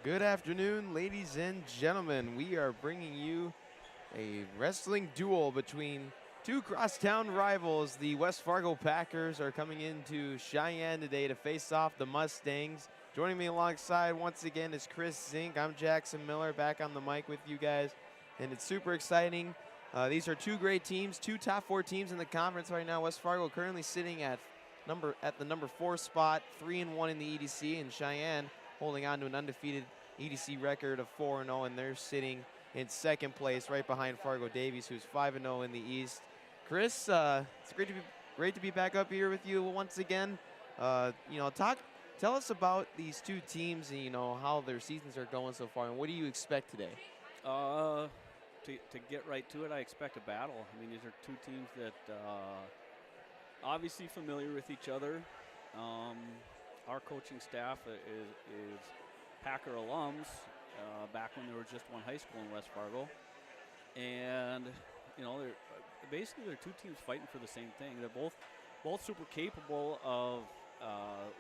Good afternoon, ladies and gentlemen. We are bringing you a wrestling duel between two crosstown rivals. The West Fargo Packers are coming into Cheyenne today to face off the Mustangs. Joining me alongside once again is Chris Zink. I'm Jackson Miller, back on the mic with you guys, and it's super exciting. These are two great teams, two top four teams in the conference right now. West Fargo currently sitting at the number 4 spot, 3-1 in the EDC, and Cheyenne holding on to an undefeated EDC record of 4-0, and they're sitting in second place right behind Fargo Davies, who's 5-0 in the East. Chris, it's great to be back up here with you once again. Tell us about these two teams and how their seasons are going so far, and what do you expect today? To get right to it, I expect a battle. I mean, these are two teams that obviously familiar with each other. Our coaching staff is Packer alums back when there was just one high school in West Fargo. And, they're two teams fighting for the same thing. They're both super capable of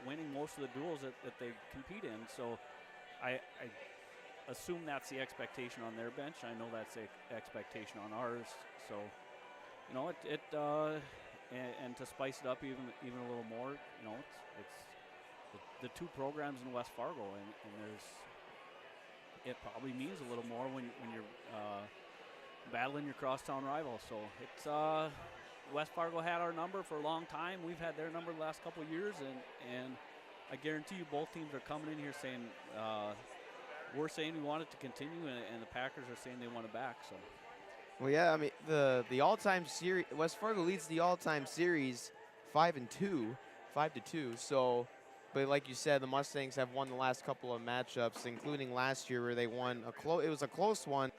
winning most of the duels that they compete in. So I assume that's the expectation on their bench. I know that's the expectation on ours. So, and to spice it up even a little more, it's the two programs in West Fargo, and it probably means a little more when you're battling your crosstown rival. So it's West Fargo had our number for a long time. We've had their number the last couple of years, and I guarantee you both teams are coming in here saying we're saying we want it to continue, and the Packers are saying they want it back. So. Well, yeah, I mean the all-time series, West Fargo leads the all-time series 5-2. So, but like you said, the Mustangs have won the last couple of matchups, including last year where they won it was a close one.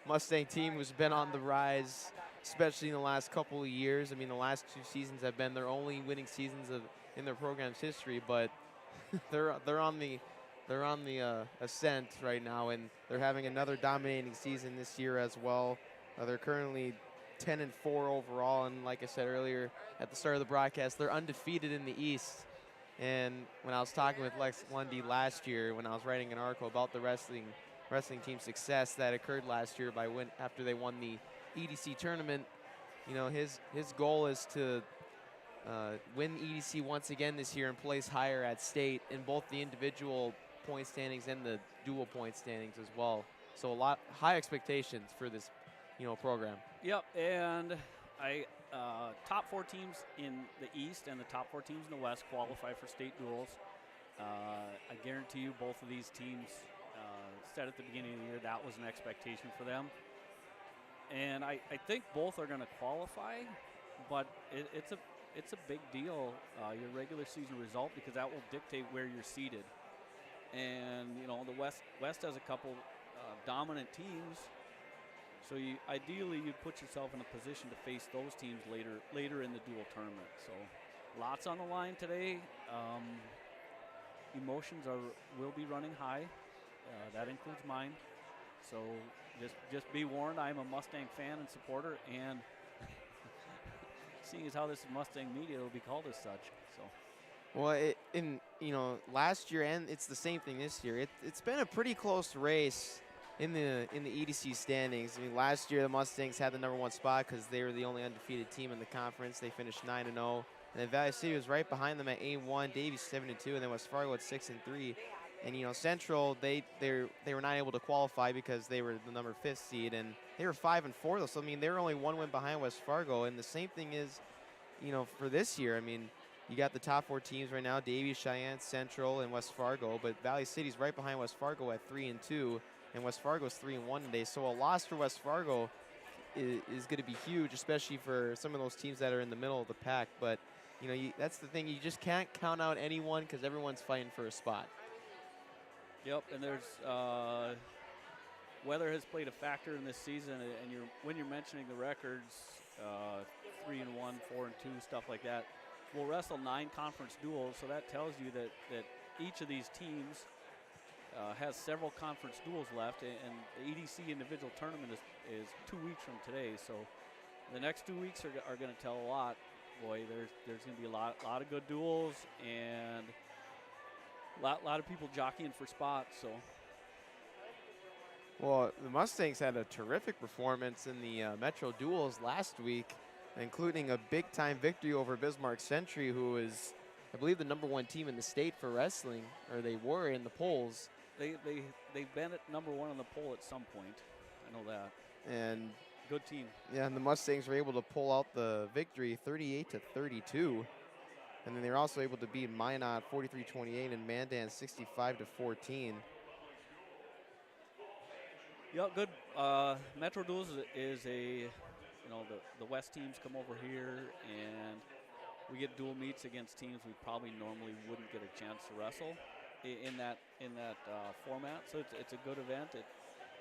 Mustang team who's been on the rise, especially in the last couple of years. I mean, the last 2 seasons have been their only winning seasons in their program's history, but they're on the ascent right now, and they're having another dominating season this year as well. They're currently 10-4 overall, and like I said earlier at the start of the broadcast, they're undefeated in the East. And when I was talking with Lex Lundy last year, when I was writing an article about the wrestling team's success that occurred last year after they won the EDC tournament, his goal is to win EDC once again this year and place higher at state in both the individual point standings and the dual point standings as well. So high expectations for this, program. Yep, and top 4 teams in the East and the top 4 teams in the West qualify for state duels. I guarantee you both of these teams said at the beginning of the year that was an expectation for them. And I think both are going to qualify, but it's a big deal, your regular season result, because that will dictate where you're seated. And the West has a couple dominant teams, so ideally you'd put yourself in a position to face those teams later in the dual tournament. So lots on the line today. Emotions will be running high. That includes mine. So just be warned, I'm a Mustang fan and supporter, and seeing as how this is Mustang media, it'll be called as such. So. Well, last year, and it's the same thing this year. It's been a pretty close race in the EDC standings. I mean, last year the Mustangs had the number 1 spot because they were the only undefeated team in the conference. They finished 9-0, and then Valley City was right behind them at 8-1, Davies 7-2, and then West Fargo at 6-3. And Central, they were not able to qualify because they were the number 5th seed, and they were 5-4 though. So I mean, they were only 1 win behind West Fargo. And the same thing is, for this year. I mean, you got the top 4 teams right now: Davies, Cheyenne, Central, and West Fargo. But Valley City's right behind West Fargo at 3-2, and West Fargo's 3-1 today. So a loss for West Fargo is going to be huge, especially for some of those teams that are in the middle of the pack. But that's the thing; you just can't count out anyone because everyone's fighting for a spot. Yep, and there's weather has played a factor in this season, and when you're mentioning the records, 3-1, 4-2, stuff like that. We'll wrestle 9 conference duels, so that tells you that each of these teams has several conference duels left, and the EDC individual tournament is 2 weeks from today. So the next 2 weeks are going to tell a lot. Boy, there's going to be a lot of good duels and a lot of people jockeying for spots. So. Well, the Mustangs had a terrific performance in the Metro Duels last week, including a big-time victory over Bismarck Century, who is, I believe, the #1 team in the state for wrestling, or they were in the polls. They've been at #1 on the poll at some point. I know that. And good team. Yeah, and the Mustangs were able to pull out the victory 38-32. And then they were also able to beat Minot 43-28 and Mandan 65-14. Yeah, good. Metro Duels is a, the West teams come over here and we get dual meets against teams we probably normally wouldn't get a chance to wrestle in that format. So it's a good event.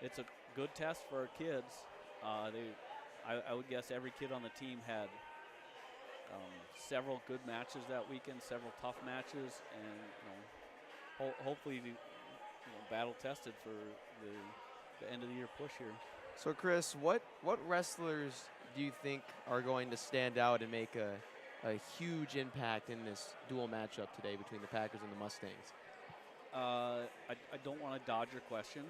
It's a good test for our kids. I would guess every kid on the team had several good matches that weekend, several tough matches, and hopefully battle tested for the end of the year push here. So Chris, what wrestlers do you think are going to stand out and make a huge impact in this dual matchup today between the Packers and the Mustangs? I don't want to dodge your question,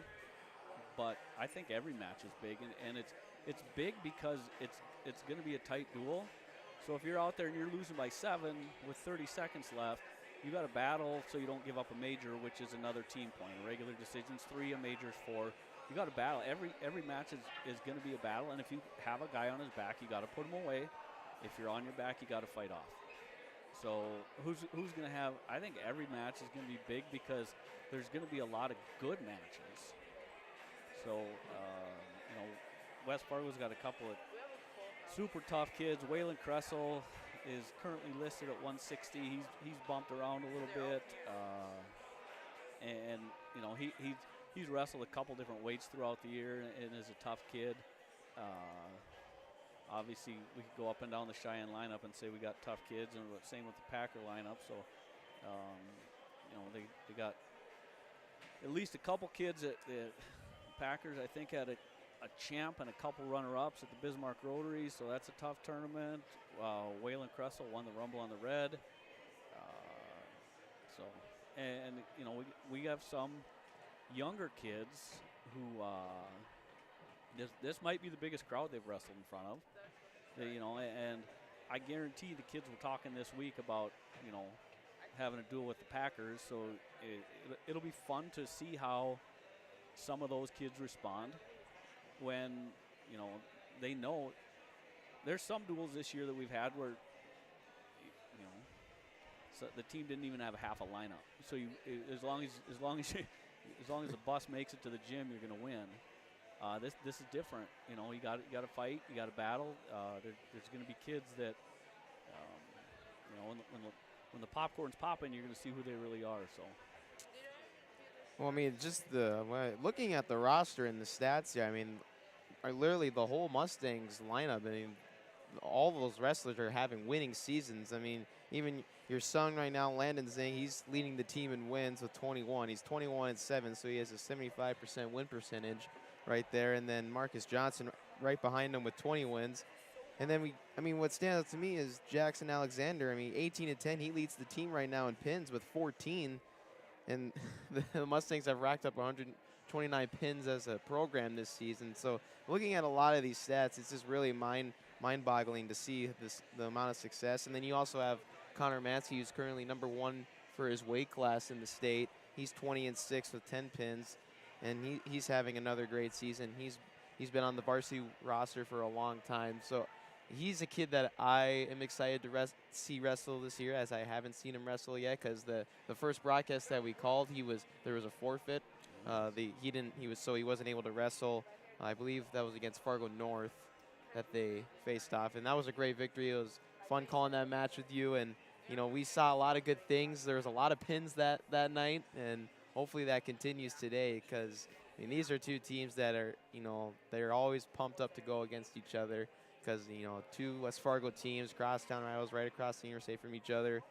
but I think every match is big, and it's big because it's going to be a tight duel. So if you're out there and you're losing by 7 with 30 seconds left, you got to battle so you don't give up a major, which is another team point. A regular decision's 3, a major's 4. You got to battle. Every match is going to be a battle, and if you have a guy on his back, you got to put him away. If you're on your back, you got to fight off. So who's going to have? I think every match is going to be big because there's going to be a lot of good matches. So West Fargo's got a couple of super tough kids. Waylon Kressel is currently listed at 160. He's bumped around a little bit, and he's wrestled a couple different weights throughout the year and is a tough kid. Obviously, we could go up and down the Cheyenne lineup and say we got tough kids, and same with the Packer lineup. So, they got at least a couple kids at the Packers. I think had a champ and a couple runner-ups at the Bismarck Rotary, so that's a tough tournament. Waylon Kressel won the Rumble on the Red. We have some younger kids who this might be the biggest crowd they've wrestled in front of. And I guarantee the kids were talking this week about having a duel with the Packers, so it'll be fun to see how some of those kids respond when they know there's some duels this year that we've had where so the team didn't even have a half a lineup. So as long as the bus makes it to the gym, you're going to win. This is different. You got to fight. You got to battle. There's going to be kids that when the popcorn's popping, you're going to see who they really are. So. Well, I mean, just looking at the roster and the stats here, I mean, literally the whole Mustangs lineup. I mean, all those wrestlers are having winning seasons. I mean, even your son right now, Landon Zing, he's leading the team in wins with 21. He's 21-7, so he has a 75% win percentage right there. And then Marcus Johnson right behind him with 20 wins. And then what stands out to me is Jackson Alexander. I mean, 18-10, he leads the team right now in pins with 14. And the Mustangs have racked up 129 pins as a program this season. So looking at a lot of these stats, it's just really mind-boggling to see the amount of success. And then you also have Connor Mansky, who's currently #1 for his weight class in the state. He's 20-6 with 10 pins, and he's having another great season. He's been on the varsity roster for a long time. So he's a kid that I am excited to see wrestle this year, as I haven't seen him wrestle yet, because the first broadcast that we called, there was a forfeit. He wasn't able to wrestle. I believe that was against Fargo North that they faced off, and that was a great victory. It was fun calling that match with you, and we saw a lot of good things. There was a lot of pins that night, and hopefully that continues today, because these are two teams that are they're always pumped up to go against each other, because two West Fargo teams, crosstown rivals, right across the interstate from each other.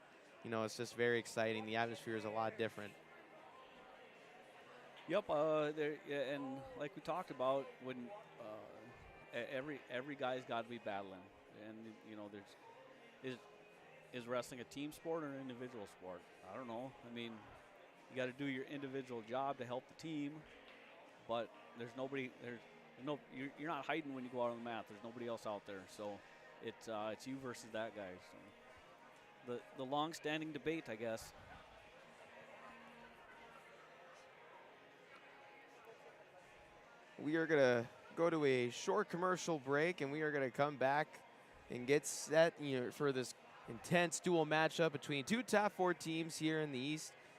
It's just very exciting. The atmosphere is a lot different. Yep. Yeah, and like we talked about, when every guy's got to be battling, and is wrestling a team sport or an individual sport? I don't know. I mean, you got to do your individual job to help the team, but there's nobody. You're not hiding when you go out on the mat. There's nobody else out there, so it's you versus that guy. So the long-standing debate, I guess. We are going to go to a short commercial break, and we are going to come back and get set for this intense dual matchup between two top 4 teams here in the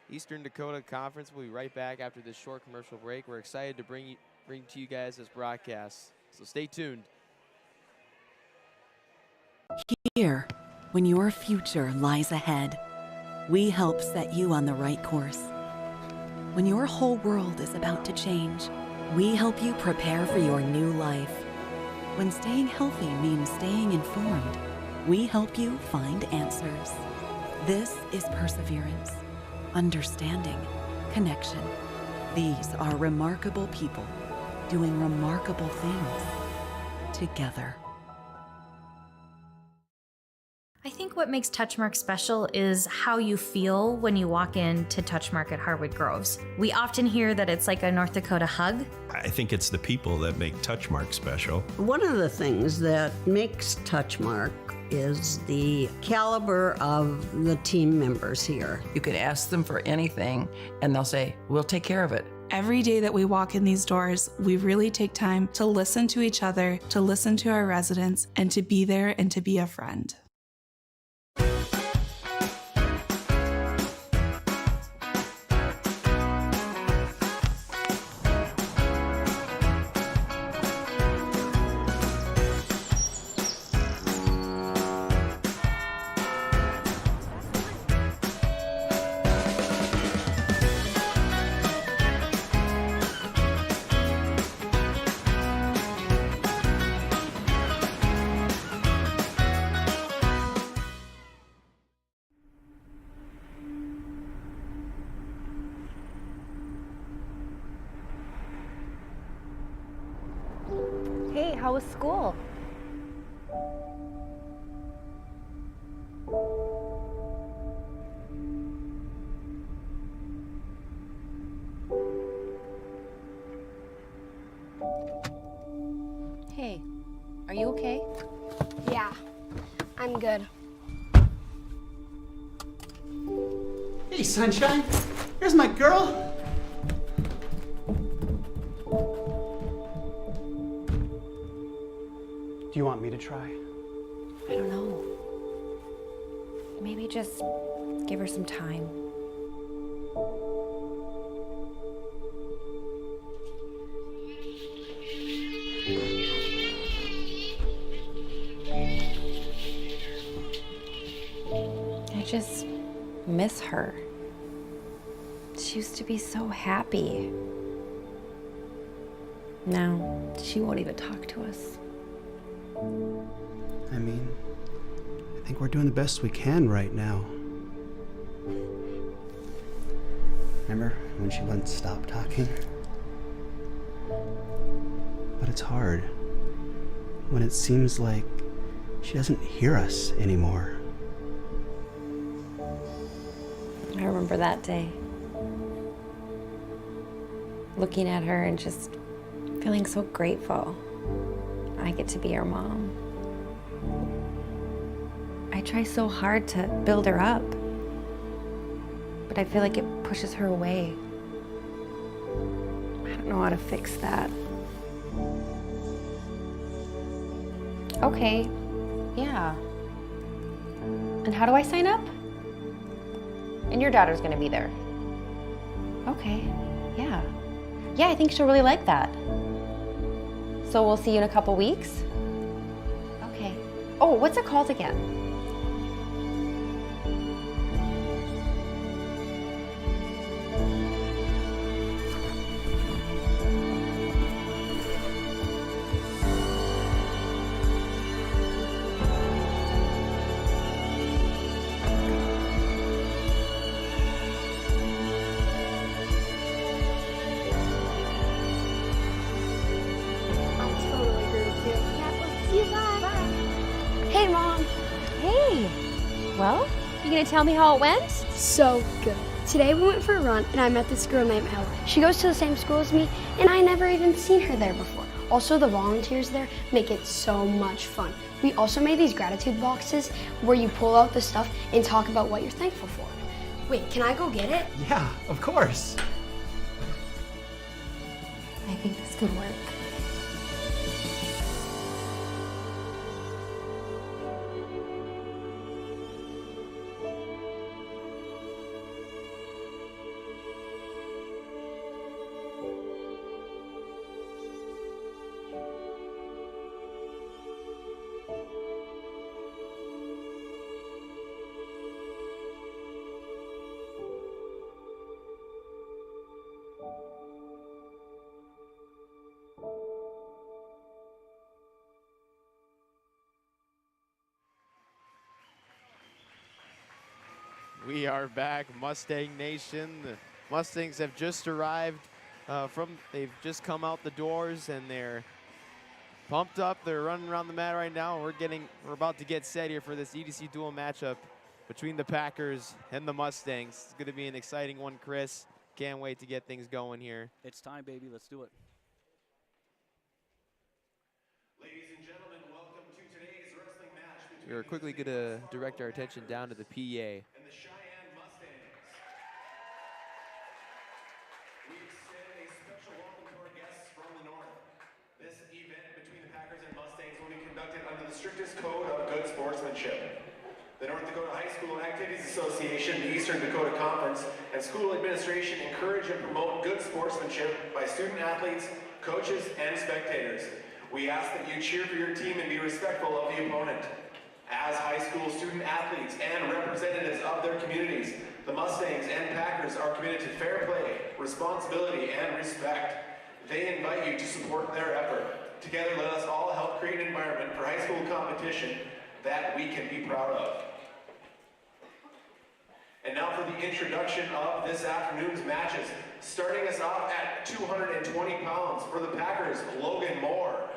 Eastern Dakota Conference. We'll be right back after this short commercial break. We're excited to bring to you guys this broadcast, so stay tuned. Here, when your future lies ahead, we help set you on the right course. When your whole world is about to change, we help you prepare for your new life. When staying healthy means staying informed, we help you find answers. This is perseverance, understanding, connection. These are remarkable people doing remarkable things together. I think what makes Touchmark special is how you feel when you walk into Touchmark at Harwood Groves. We often hear that it's like a North Dakota hug. I think it's the people that make Touchmark special. One of the things that makes Touchmark is the caliber of the team members here. You could ask them for anything and they'll say, we'll take care of it. Every day that we walk in these doors, we really take time to listen to each other, to listen to our residents, and to be there and to be a friend. Hey, how was school? Hey, are you okay? Yeah, I'm good. Hey, sunshine. Here's my girl. Do you want me to try? I don't know. Maybe just give her some time. I just miss her. She used to be so happy. Now she won't even talk to us. I mean, I think we're doing the best we can right now. Remember when she wouldn't stop talking? But it's hard when it seems like she doesn't hear us anymore. I remember that day. Looking at her and just feeling so grateful. I get to be her mom. I try so hard to build her up, but I feel like it pushes her away. I don't know how to fix that. Okay, yeah. And how do I sign up? And your daughter's gonna be there. Okay, yeah. Yeah, I think she'll really like that. So we'll see you in a couple weeks? Okay. Oh, what's it called again? Hey! Well, you gonna tell me how it went? So good. Today we went for a run and I met this girl named Ella. She goes to the same school as me and I never even seen her there before. Also, the volunteers there make it so much fun. We also made these gratitude boxes where you pull out the stuff and talk about what you're thankful for. Wait, can I go get it? Yeah, of course. I think this could work. We are back, Mustang Nation. The Mustangs have just arrived they've just come out the doors and they're pumped up. They're running around the mat right now. We're about to get set here for this EDC dual matchup between the Packers and the Mustangs. It's gonna be an exciting one, Chris. Can't wait to get things going here. It's time, baby, let's do it. Ladies and gentlemen, welcome to today's wrestling match between We're quickly gonna direct our attention down to the PA. and the Cheyenne Mustangs. We extend a special welcome to our guests from the north. This event between the Packers and Mustangs will be conducted under the strictest code of good sportsmanship. The North Dakota High School Activities Association, the Eastern Dakota Conference, and school administration encourage and promote good sportsmanship by student athletes, coaches, and spectators. We ask that you cheer for your team and be respectful of the opponent. As high school student athletes and representatives of their communities, the Mustangs and Packers are committed to fair play, responsibility, and respect. They invite you to support their effort. Together, let us all help create an environment for high school competition that we can be proud of. And now for the introduction of this afternoon's matches. Starting us off at 220 pounds for the Packers, Logan Moore.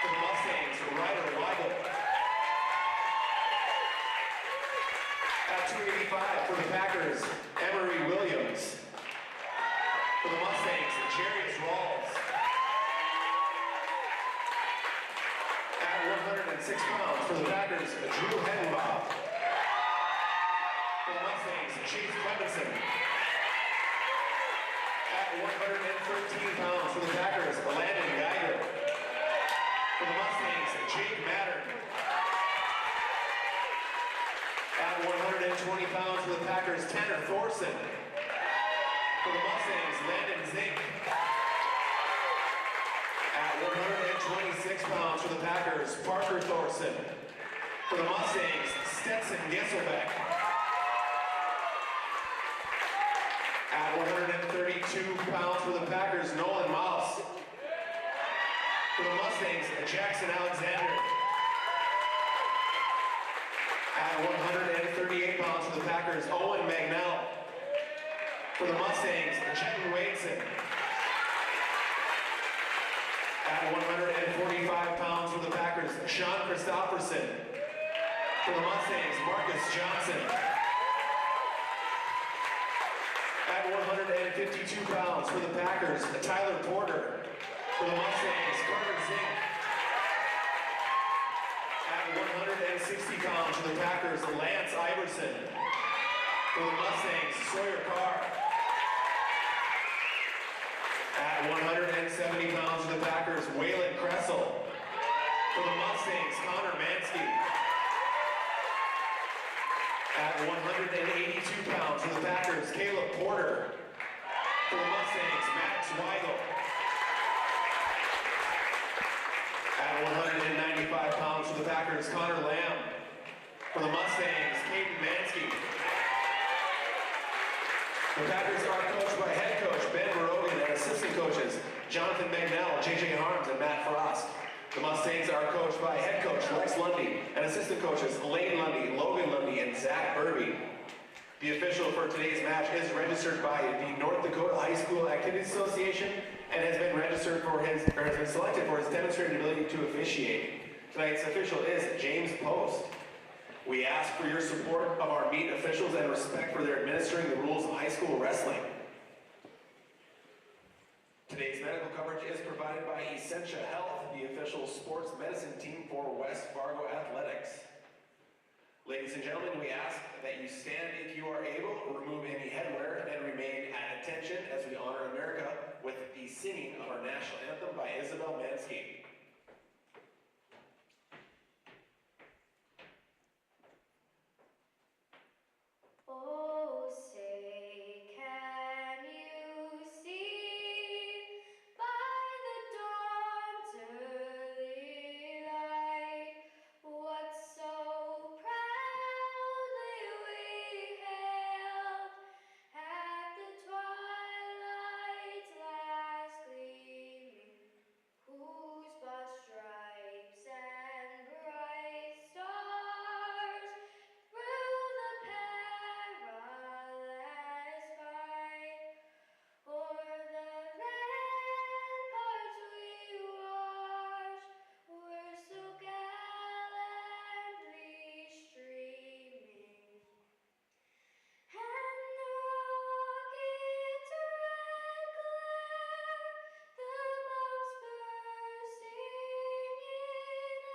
For the Mustangs, Ryder Weigel. At 285 for the Packers, Emery Williams. For the Mustangs, Jarius Rawls. At 106 pounds for the Packers, Drew Hendenbaugh. For the Mustangs, Chase Clemenson. At 113 pounds for the Packers, Landon Geiger. For the Mustangs, Jake Mattern. At 120 pounds for the Packers, Tanner Thorson. For the Mustangs, Landon Zink. At 126 pounds for the Packers, Parker Thorson. For the Mustangs, Stetson Gesselbeck. At 132 pounds for the Packers, Nolan Mouse. For the Mustangs, Jackson Alexander. At 138 pounds for the Packers, Owen Magnell. For the Mustangs, Jetton Wadeson. At 145 pounds for the Packers, Sean Christopherson. For the Mustangs, Marcus Johnson. At 152 pounds for the Packers, Tyler Porter. For the Mustangs, Carter Zink. At 160 pounds for the Packers, Lance Iverson. For the Mustangs, Sawyer Carr. At 170 pounds for the Packers, Waylon Kressel. For the Mustangs, Connor Mansky. At 182 pounds for the Packers, Caleb Porter. For the Mustangs, Max Weigel. At 195 pounds for the Packers, Connor Lamb. For the Mustangs, Caden Mansky. The Packers are coached by head coach Ben Barogan and assistant coaches Jonathan Magnell, J.J. Harms, and Matt Frost. The Mustangs are coached by head coach Lex Lundy and assistant coaches Lane Lundy, Logan Lundy, and Zach Burby. The official for today's match is registered by the North Dakota High School Activities Association and has been registered for has been selected for his demonstrated ability to officiate. Tonight's official is James Post. We ask for your support of our meet officials and respect for their administering the rules of high school wrestling. Today's medical coverage is provided by Essentia Health, the official sports medicine team for West Fargo Athletics. Ladies and gentlemen, we ask that you stand if you are able, remove any headwear, and remain at attention as we honor America with the singing of our national anthem by Isabel Mansky. Oh, say, can you see by the dawn's early light what so proudly we hailed at the twilight's last gleaming, whose broad stripes and bright stars through the perilous fight o'er the ramparts we watched were so gallantly streaming, and the rocket's red glare, the bombs bursting in air,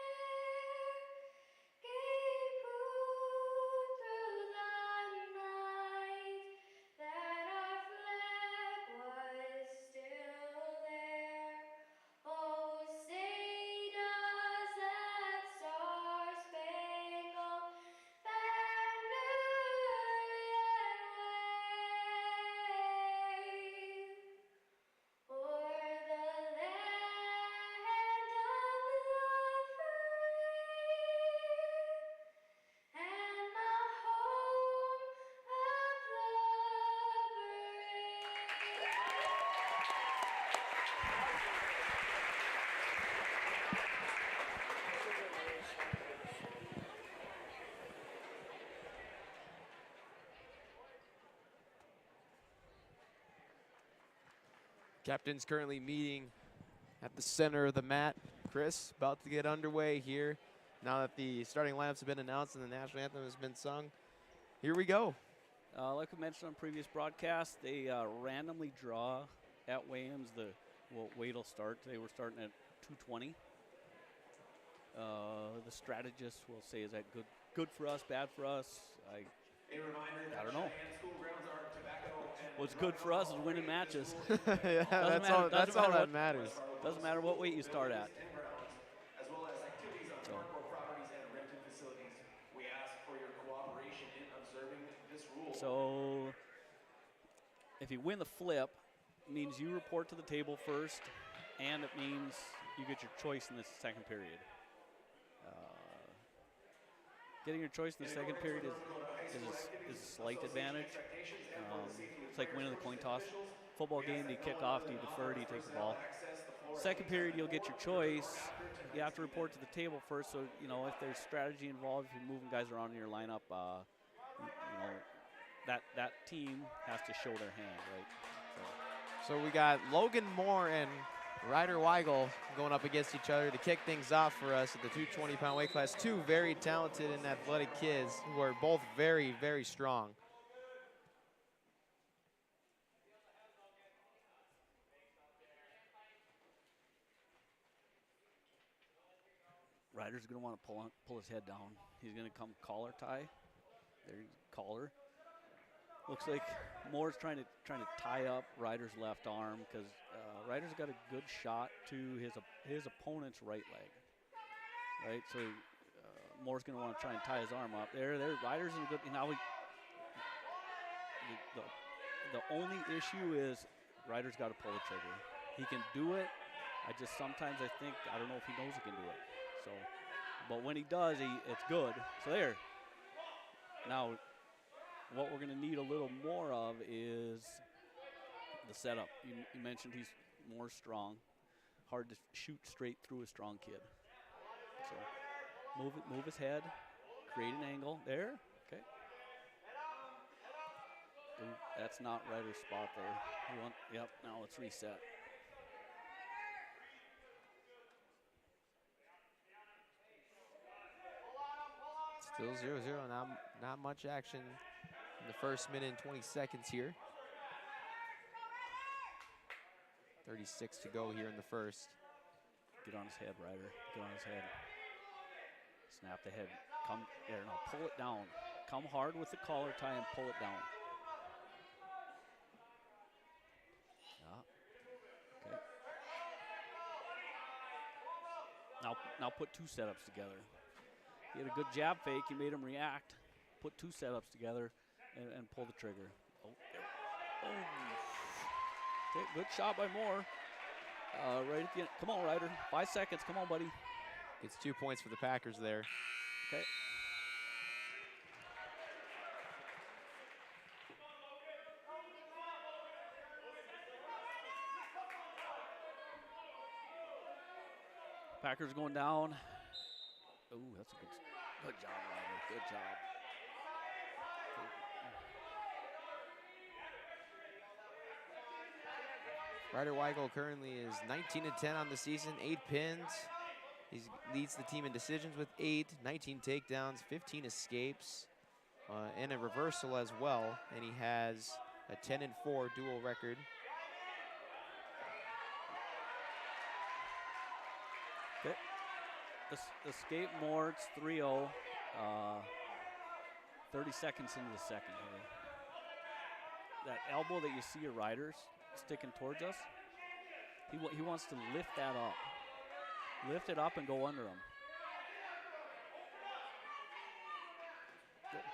gave proof through the night that our flag was still there. Oh, say does that star-spangled banner yet wave o'er the land of the free and the home of the Captain's currently meeting at the center of the mat. Chris, about to get underway here. Now that the starting lineups have been announced and the national anthem has been sung, here we go. Like we mentioned on previous broadcasts, they randomly draw at Williams the weight will start. They were starting at 220. The strategist will say, is that good for us, bad for us? I don't know. What's good for us is winning matches. Yeah, that's all that matters. Doesn't matter what weight you start at. As well as activities on hardcore properties and rented facilities. We ask for your cooperation in observing this rule. So if you win the flip, it means you report to the table first, and it means you get your choice in the second period. Getting your choice in the second period is a slight advantage. It's like winning the coin toss. Football game, do you kick off, do you defer, do you take the ball? Second period, you'll get your choice. You have to report to the table first, so you know if there's strategy involved, if you're moving guys around in your lineup, you know that team has to show their hand, right? So we got Logan Moore and Ryder Weigel going up against each other to kick things off for us at the 220-pound weight class. Two very talented and athletic kids who are both very, very strong. Ryder's going to want to pull his head down. He's going to come collar tie. There's collar. Looks like Moore's trying to tie up Ryder's left arm because Ryder's got a good shot to his opponent's right leg. Right, so Moore's going to want to try and tie his arm up. There, Ryder's in a good. Now the only issue is Ryder's got to pull the trigger. He can do it. I don't know if he knows he can do it. So, but when he does, it's good. So there. Now, what we're going to need a little more of is the setup. You mentioned he's more strong. Hard to shoot straight through a strong kid. So move his head, create an angle. There, okay. Ooh, that's not Ryder's spot there. Yep, now it's reset. Still 0-0, not much action in the first minute and 20 seconds here. 36 to go here in the first. Get on his head, Ryder. Get on his head. Snap the head. Come there, now pull it down. Come hard with the collar tie and pull it down. Yeah. Okay. Now put two setups together. He had a good jab fake. You made him react. Put two setups together and pull the trigger. Oh, there. Oh. Okay, good shot by Moore. Right at the end. Come on, Ryder. 5 seconds. Come on, buddy. Gets 2 points for the Packers there. Okay. Packers going down. Oh, that's a good job, Ryder. Good job. Ryder Weigel currently is 19-10 on the season, 8 pins. He leads the team in decisions with 8, 19 takedowns, 15 escapes, and a reversal as well. And he has a 10-4 dual record. Okay. Escape Moore, it's 3-0. 30 seconds into the second here. That elbow that you see your riders sticking towards us, he wants to lift that up. Lift it up and go under him.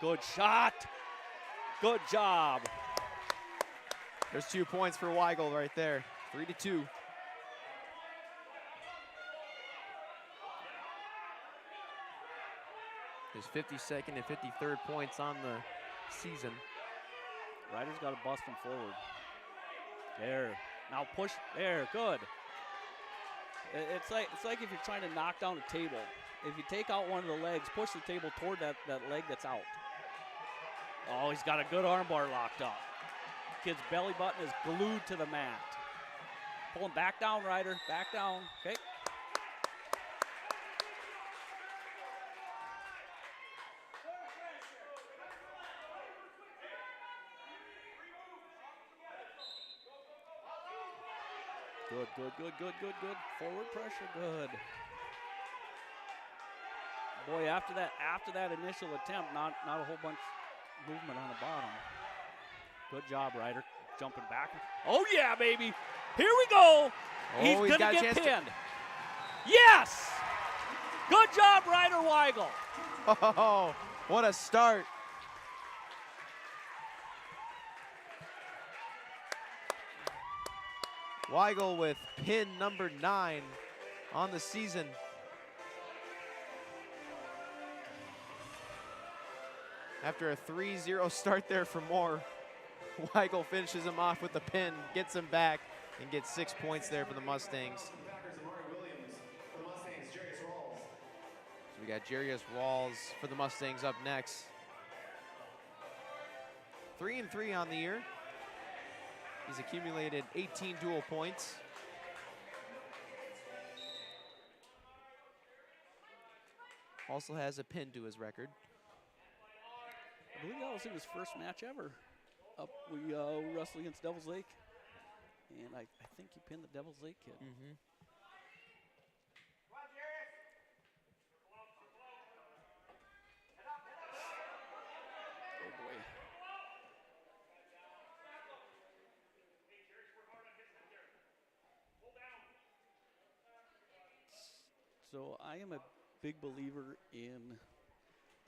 Good shot. Good job. There's 2 points for Weigel right there, 3-2. His 52nd and 53rd points on the season. Ryder's got to bust him forward. There. Now push. There. Good. It's like if you're trying to knock down a table. If you take out one of the legs, push the table toward that leg that's out. Oh, he's got a good armbar locked up. Kid's belly button is glued to the mat. Pull him back down, Ryder. Back down. Okay. Good. Forward pressure, good. Boy, after that initial attempt, not a whole bunch movement on the bottom. Good job, Ryder. Jumping back. Oh yeah, baby. Here we go. He's gonna get pinned. Yes! Good job, Ryder Weigel. Oh, what a start. Weigel with pin number 9 on the season. After a 3-0 start there for Moore, Weigel finishes him off with the pin, gets him back, and gets 6 points there for the Mustangs. So we got Jarius Rawls for the Mustangs up next. 3-3 on the year. He's accumulated 18 dual points. Also has a pin to his record. I believe that was in his first match ever. We wrestled against Devil's Lake. And I think he pinned the Devil's Lake kid. Mm-hmm. Oh boy. So I am a big believer in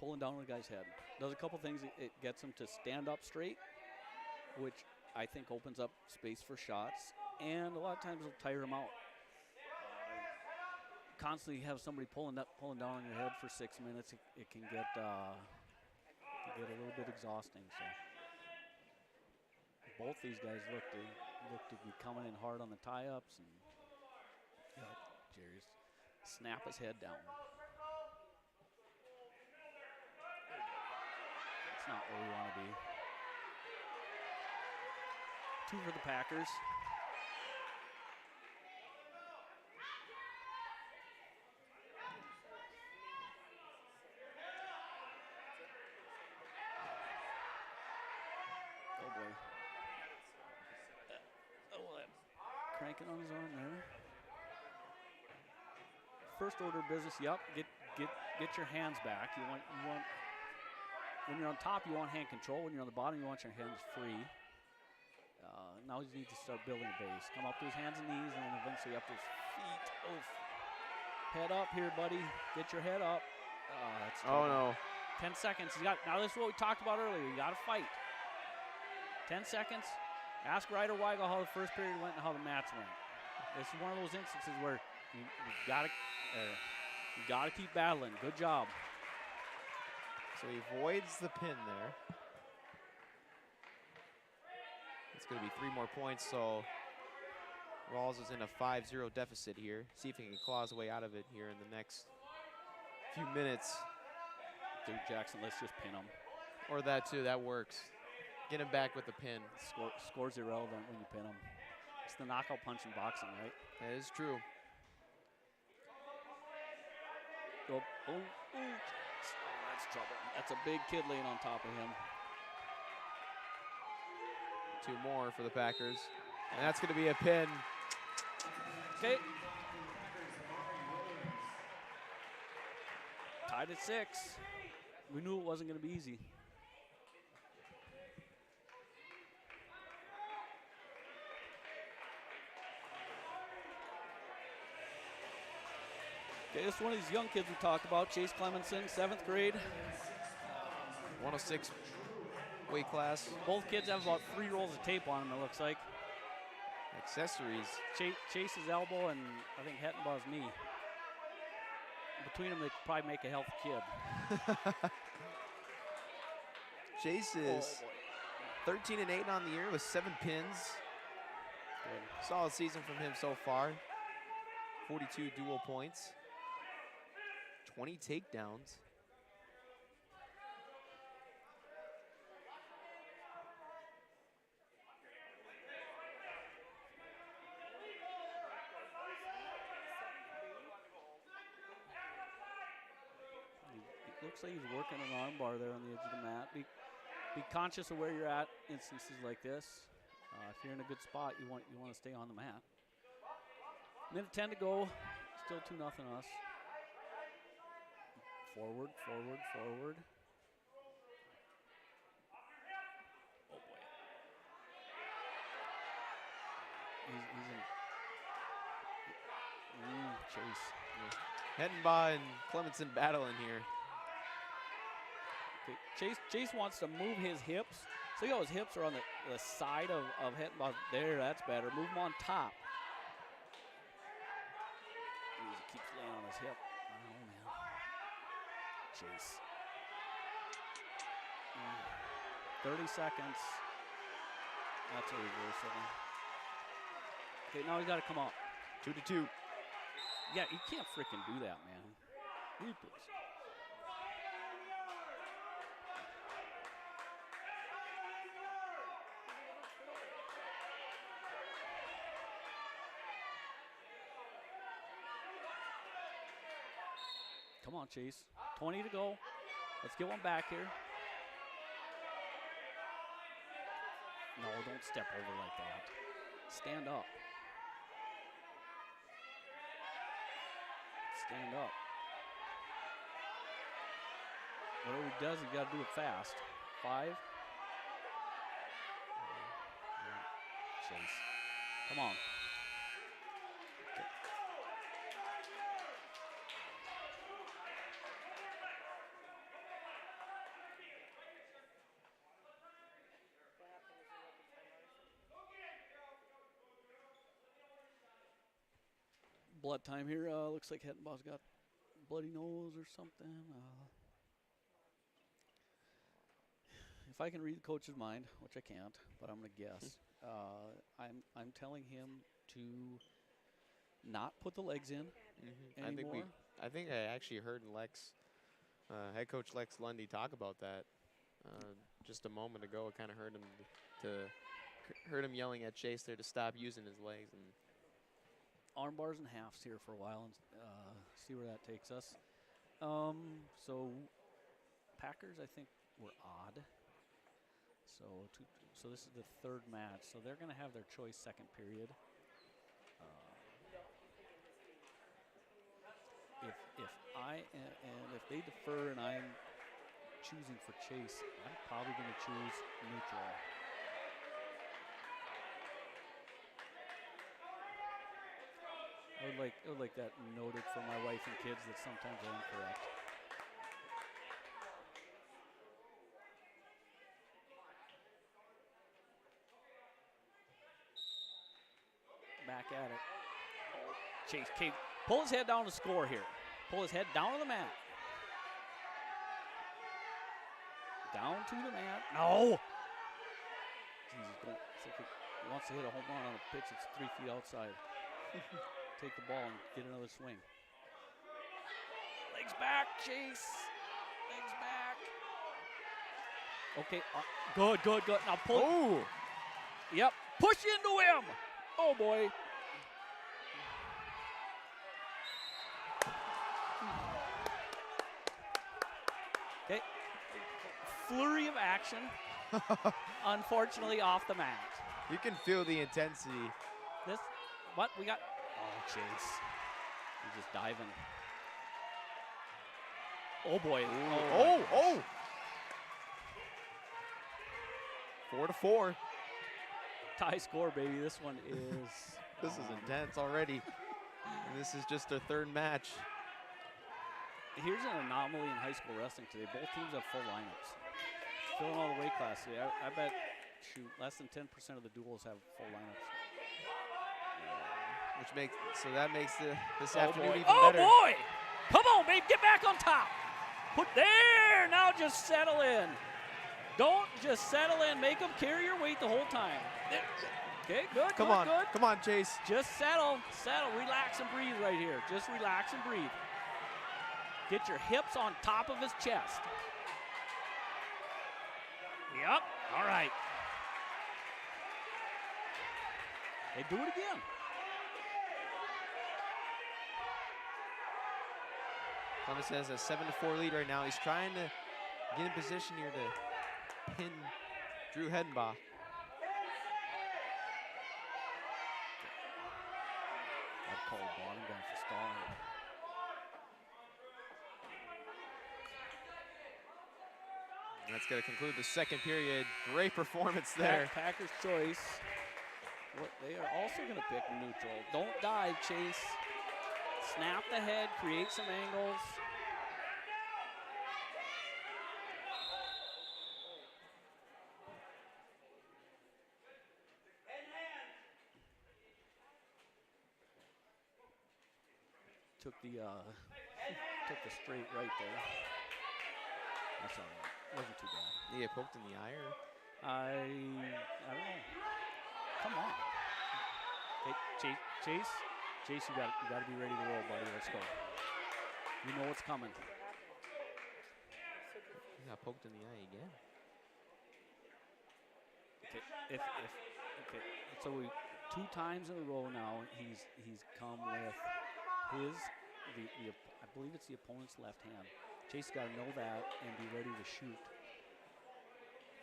pulling down on a guy's head. Does a couple things. It gets him to stand up straight, which I think opens up space for shots, and a lot of times it'll tire him out. Constantly have somebody pulling down on your head for 6 minutes, it can get a little bit exhausting. So both these guys look to be coming in hard on the tie-ups, and Jerry's snap his head down. That's not where we want to be. 2 for the Packers. cranking on his arm there. First order of business, yep, get your hands back. You want when you're on top, you want hand control. When you're on the bottom, you want your hands free. Now he needs to start building a base. Come up to his hands and knees, and then eventually up to his feet. Oof. Head up here, buddy. Get your head up. Oh no. 10 seconds. Now this is what we talked about earlier. You got to fight. 10 seconds. Ask Ryder Weigel how the first period went and how the match went. This is one of those instances where you got to keep battling. Good job. So he avoids the pin there. It's going to be 3 more points, so Rawls is in a 5-0 deficit here. See if he can claw his way out of it here in the next few minutes. Dude, Jackson, let's just pin him. Or that too, that works. Get him back with the pin. Score's irrelevant when you pin him. It's the knockout punch in boxing, right? That is true. Oh, that's trouble. That's a big kid laying on top of him. 2 more for the Packers. And that's going to be a pin. Okay. Tied at 6. We knew it wasn't going to be easy. Okay, this is one of these young kids we talked about, Chase Clemenson, 7th grade. 106 weight class. Both kids have about 3 rolls of tape on them, it looks like. Accessories. Chase's elbow and I think Hettenbaugh's knee. Between them, they could probably make a healthy kid. Chase is 13-8 on the year with 7 pins. Good. Solid season from him so far. 42 dual points. 20 takedowns. Looks like he's working an arm bar there on the edge of the mat. Be conscious of where you're at instances like this. If you're in a good spot, you want to stay on the mat. Minute 10 to go. Still 2-0 us. Forward, forward, forward. Oh boy. He's in. Chase. Hettenbaugh and Clemenson battling here. Okay. Chase wants to move his hips. See how his hips are on the side of Hettenbaugh. There, that's better. Move him on top. He keeps laying on his hip. Oh, man. Chase. 30 seconds. That's a reversal. Okay, now he's got to come up. 2-2. Yeah, you can't freaking do that, man. Ruthless. Come on, Chase. 20 to go. Let's get one back here. No, don't step over like that. Stand up. Stand up. Whatever he does, he got to do it fast. 5. Chase. Come on. Okay. Blood time here. Looks like Hettenbaugh's got bloody nose or something. If I can read the coach's mind, which I can't, but I'm going to guess. I'm telling him to not put the legs in anymore. I think I actually heard head coach Lex Lundy talk about that just a moment ago. I kind of heard him yelling at Chase there to stop using his legs. And arm bars and halves here for a while and see where that takes us. So Packers, I think, were odd. So this is the 3rd match. So they're going to have their choice second period. and if they defer and I'm choosing for Chase, I'm probably going to choose neutral. I would like that noted for my wife and kids that sometimes I'm incorrect. Back at it. Chase, pull his head down to score here. Pull his head down to the mat. Down to the mat. No! Jesus, it's like he wants to hit a home run on a pitch that's 3 feet outside. Take the ball and get another swing. Legs back, Chase. Legs back. Okay, good. Now pull. Oh! Yep, push into him. Oh, boy. Okay, flurry of action. Unfortunately, off the mat. You can feel the intensity. What we got? Oh, Chase. He's just diving. Oh, boy. Oh. 4-4. Tie score, baby. This one is. This is intense already. And this is just their third match. Here's an anomaly in high school wrestling today. Both teams have full lineups. Filling all the weight classes. I bet, less than 10% of the duels have full lineups. That makes this afternoon even oh better. Oh, boy! Come on, babe. Get back on top. Put there. Now just settle in. Don't just settle in. Make them carry your weight the whole time. There. Okay, good. Come on, Chase. Just settle, relax and breathe right here. Just relax and breathe. Get your hips on top of his chest. Yep, all right. They do it again. Columbus has a 7-4 lead right now. He's trying to get in position here to pin Drew Hedenbach. I'd call bottom down for stalling. And that's going to conclude the second period. Great performance there. Packers choice. They are also going to pick neutral. Don't dive, Chase. Snap the head, create some angles. Took the straight right there. That's all right. Wasn't too bad. Did he get poked in the eye or? I don't know. Come on. Okay, Chase, you got to be ready to roll, buddy. Let's go. You know what's coming. He got poked in the eye again. Okay, so 2 times in a row now he's come with I believe it's the opponent's left hand. Chase got to know that and be ready to shoot.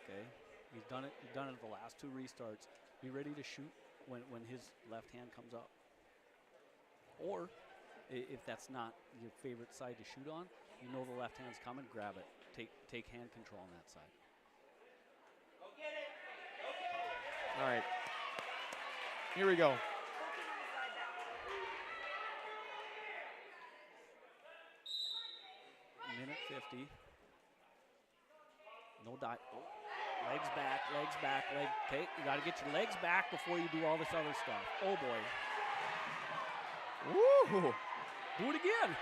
Okay, he's done it the last 2 restarts. Be ready to shoot when his left hand comes up. Or if that's not your favorite side to shoot on, you know the left hand's coming, grab it. Take hand control on that side. Go get it. All right. Here we go. Minute 50. No dot. Oh. Legs back. Okay, you got to get your legs back before you do all this other stuff. Oh, boy. Woo! Do it again.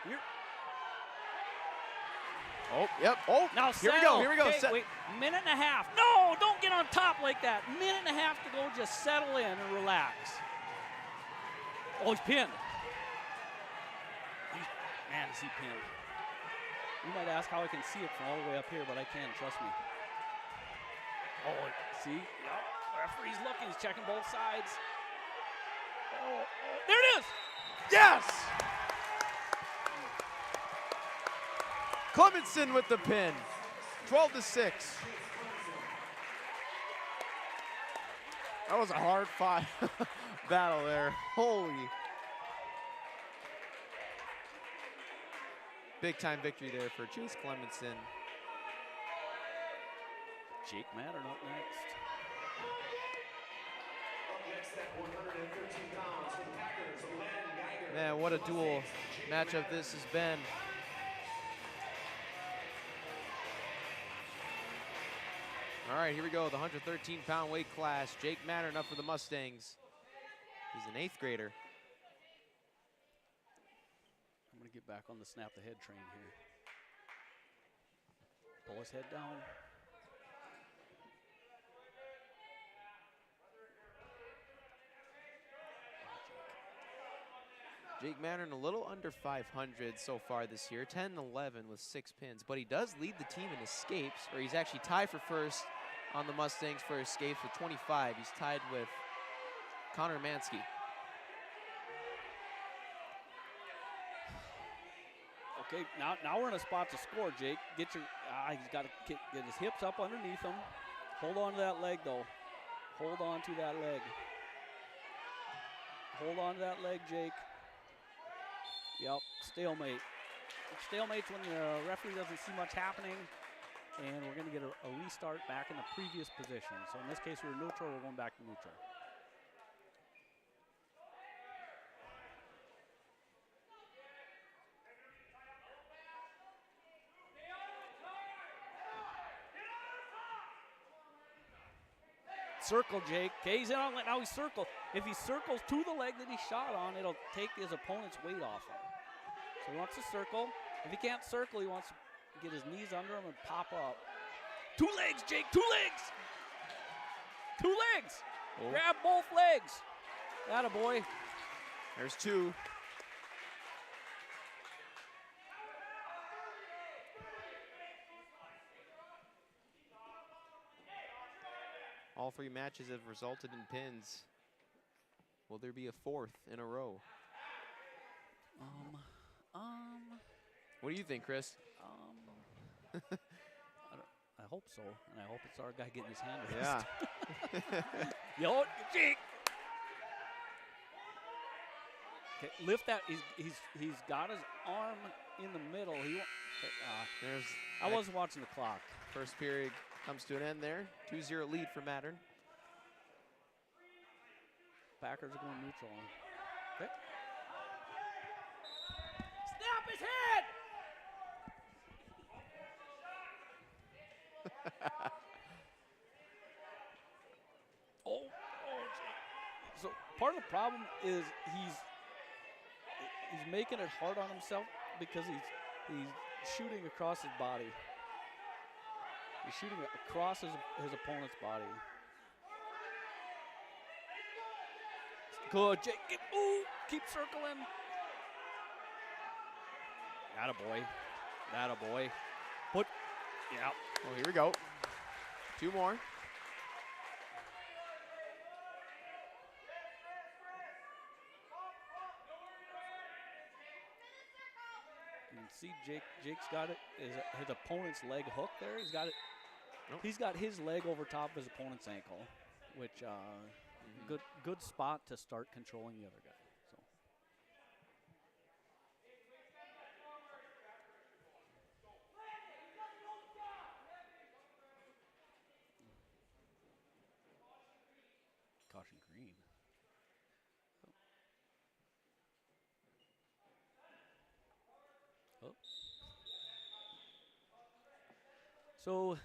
Here. Oh, yep. Oh, now here we go. Okay, wait, minute and a half. No, don't get on top like that. Minute and a half to go. Just settle in and relax. Oh, he's pinned. Man, is he pinned. You might ask how I can see it from all the way up here, but I can, trust me. Oh, see? Yep. Referee's looking. He's checking both sides. Oh, there it is! Yes! Clemenson with the pin. 12-6. That was a hard-fought battle there. Holy. Big time victory there for Chase Clemenson. Jake Mattern up next. Up next at 113 pounds for the Packers, Len Geiger. Man, what a dual matchup this has been. All right, here we go, the 113-pound weight class. Jake Mattern up for the Mustangs. He's an 8th grader. I'm gonna get back on the snap the head train here. Pull his head down. Jake Mattern a little under 500 so far this year, 10-11 with 6 pins, but he does lead the team in escapes, or he's actually tied for first on the Mustangs for escapes with 25. He's tied with Connor Mansky. Okay, now we're in a spot to score, Jake. Get your, he's got to get his hips up underneath him. Hold on to that leg, though. Hold on to that leg. Hold on to that leg, Jake. Yep, stalemate. Stalemate's when the referee doesn't see much happening, and we're going to get a restart back in the previous position. So in this case, we're neutral. We're going back to neutral. Circle, Jake. Okay, he's in on it. Now he circles. If he circles to the leg that he shot on, it'll take his opponent's weight off him. So he wants to circle. If he can't circle, he wants to get his knees under him and pop up. 2 legs, Jake, 2 legs. 2 legs. Oh. Grab both legs. Atta boy. There's 2. All 3 matches have resulted in pins. Will there be a 4th in a row? What do you think, Chris? I hope so, and I hope it's our guy getting his hand raised. Yeah. Yo, Jake. Okay, lift that. He's got his arm in the middle. I wasn't watching the clock. First period comes to an end there. 2-0 lead for Mattern. Packers are going neutral on. Okay. Snap his head! oh, so part of the problem is he's making it hard on himself because he's shooting across his body. He's shooting across his opponent's body. Good, Jake. Ooh, keep circling. Atta boy. Atta boy. Yeah. Oh, here we go. 2 more. You can see Jake's got it. His opponent's leg hook there. He's got it. Nope. He's got his leg over top of his opponent's ankle, which good spot to start controlling the other guy. So. Caution green. Oh. So,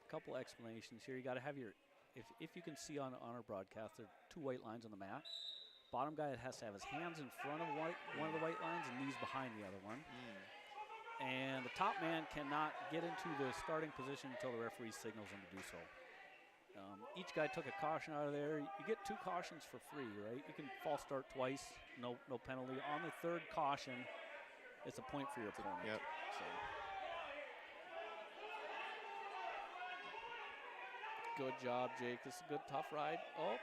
couple explanations here. You got to have your, if you can see on our broadcast, there are 2 white lines on the mat. Bottom guy has to have his hands in front of one of the white lines and knees behind the other one. And the top man cannot get into the starting position until the referee signals him to do so. Each guy took a caution out of there. You get 2 cautions for free, right? You can false start twice, no penalty. On the 3rd caution, it's a point for your opponent. Yep. So. Good job, Jake. This is a good, tough ride. Oh.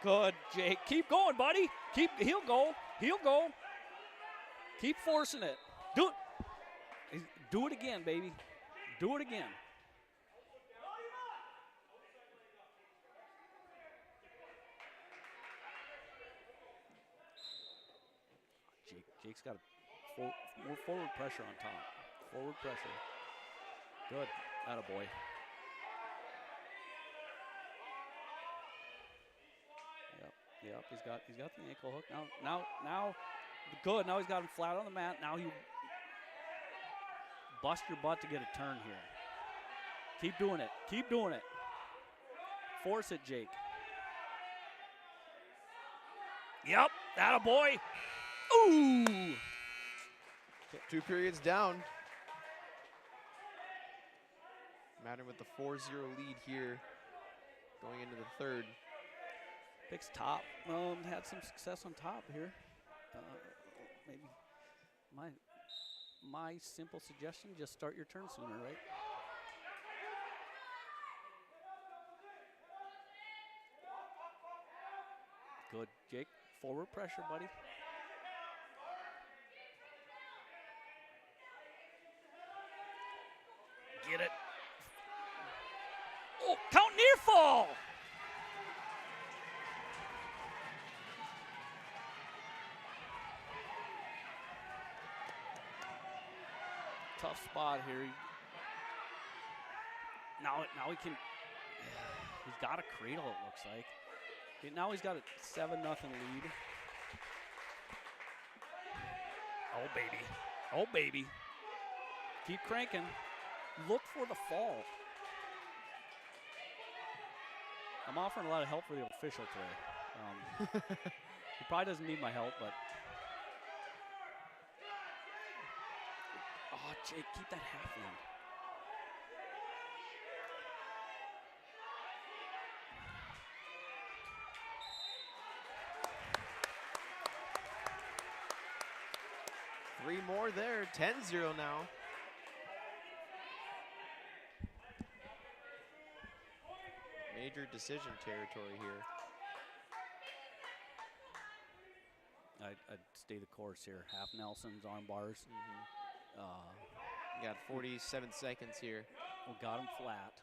Good, Jake. Keep going, buddy. He'll go. He'll go. Keep forcing it. Do it. Do it again, baby. Do it again. Jake's got more forward pressure on top. Forward pressure. Good. Attaboy. Yep. He's got the ankle hook. Now, good. Now he's got him flat on the mat. Now you bust your butt to get a turn here. Keep doing it. Keep doing it. Force it, Jake. Yep. Attaboy. Ooh. 2 periods down. Mattern with the 4-0 lead here going into the third. Picks top. Had some success on top here. Maybe my simple suggestion, just start your turn sooner, right? Good, Jake. Forward pressure, buddy. Get it. Oh, count near fall. Tough spot here. Now he can. He's got a cradle, it looks like. Okay, now he's got a 7-0 lead. Oh baby, oh baby. Keep cranking. Look for the fall. I'm offering a lot of help for the official today. He probably doesn't need my help, but. Oh, Jake, keep that half in. Three more there, 10-0 now. Major decision territory here. I'd stay the course here. Half Nelsons, arm bars. You got 47 seconds here. We got him flat.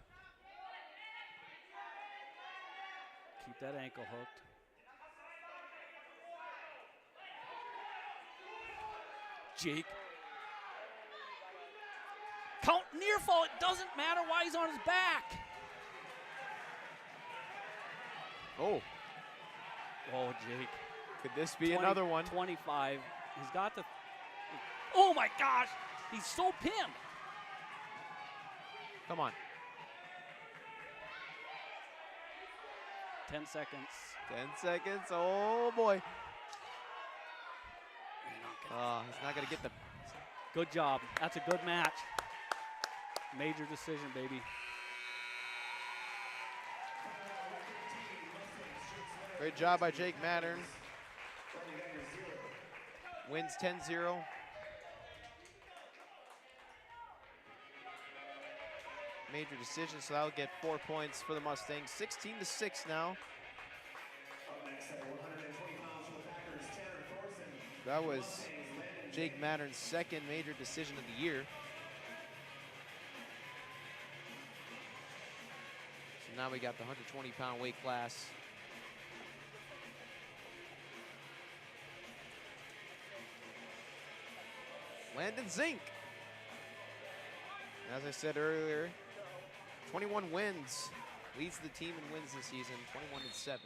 Keep that ankle hooked. Jake. Count near fall. It doesn't matter why he's on his back. Oh. Oh, Jake. Could this be another one? 25. He's got the. Oh my gosh. He's so pinned. Come on. 10 seconds. 10 seconds. Oh boy. He's not going to get the. Good job. That's a good match. Major decision, baby. Great job by Jake Mattern. Wins 10-0. Major decision, so that'll get 4 points for the Mustangs. 16-6 now. That was Jake Mattern's second major decision of the year. So now we got the 120-pound weight class. Landon Zink. As I said earlier, 21 wins. Leads the team in wins this season, 21-7.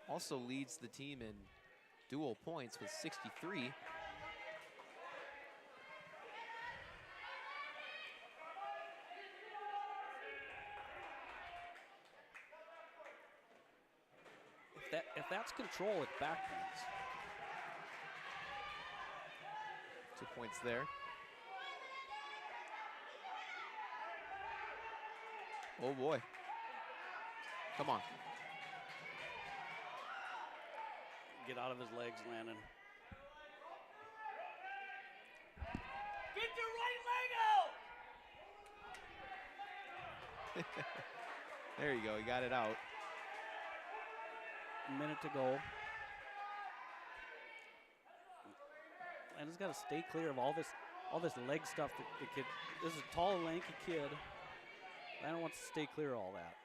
Also leads the team in dual points with 63. If that's control, it's back points. 2 points there. Oh boy. Come on. Get out of his legs, Landon. Get your right leg out! There you go, he got it out. Minute to go. Landon's got to stay clear of all this leg stuff that the kid. This is a tall, lanky kid. Landon wants to stay clear of all that.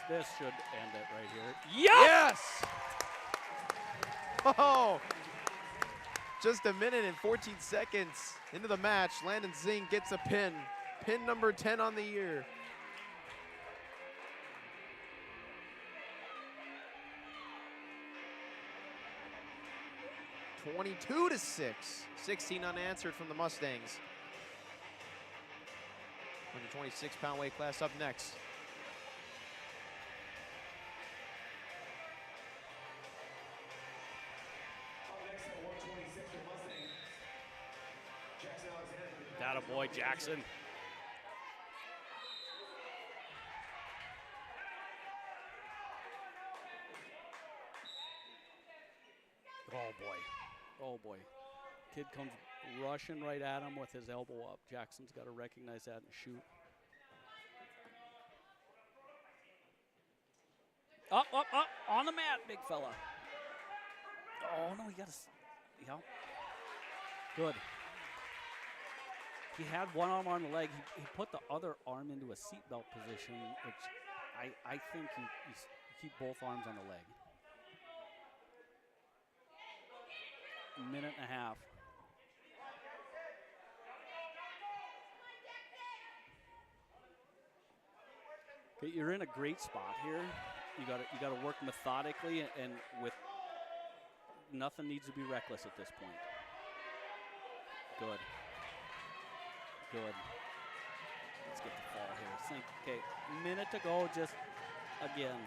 This should end it right here. Yes! Oh! Just a minute and 14 seconds into the match, Landon Zing gets a pin. Pin number 10 on the year. (22-6). 16 unanswered from the Mustangs. 126-pound weight class up next. That a boy, Jackson. Oh boy. Oh boy. Kid comes rushing right at him with his elbow up. Jackson's got to recognize that and shoot. Up, up, up, on the mat, big fella. Oh no, he got to, yeah. Good. He had one arm on the leg. He put the other arm into a seatbelt position, which I think you keep both arms on the leg. A minute and a half. Okay, you're in a great spot here. You got to work methodically, and with nothing needs to be reckless at this point. Good. Good. Let's get the fall here. Okay, minute to go. Just again,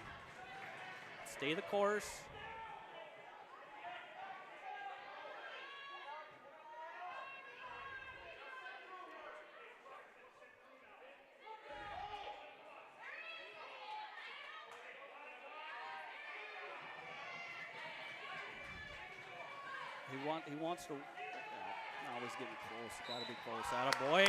stay the course. He wants to. Now he's getting close. Got to be close. Atta boy.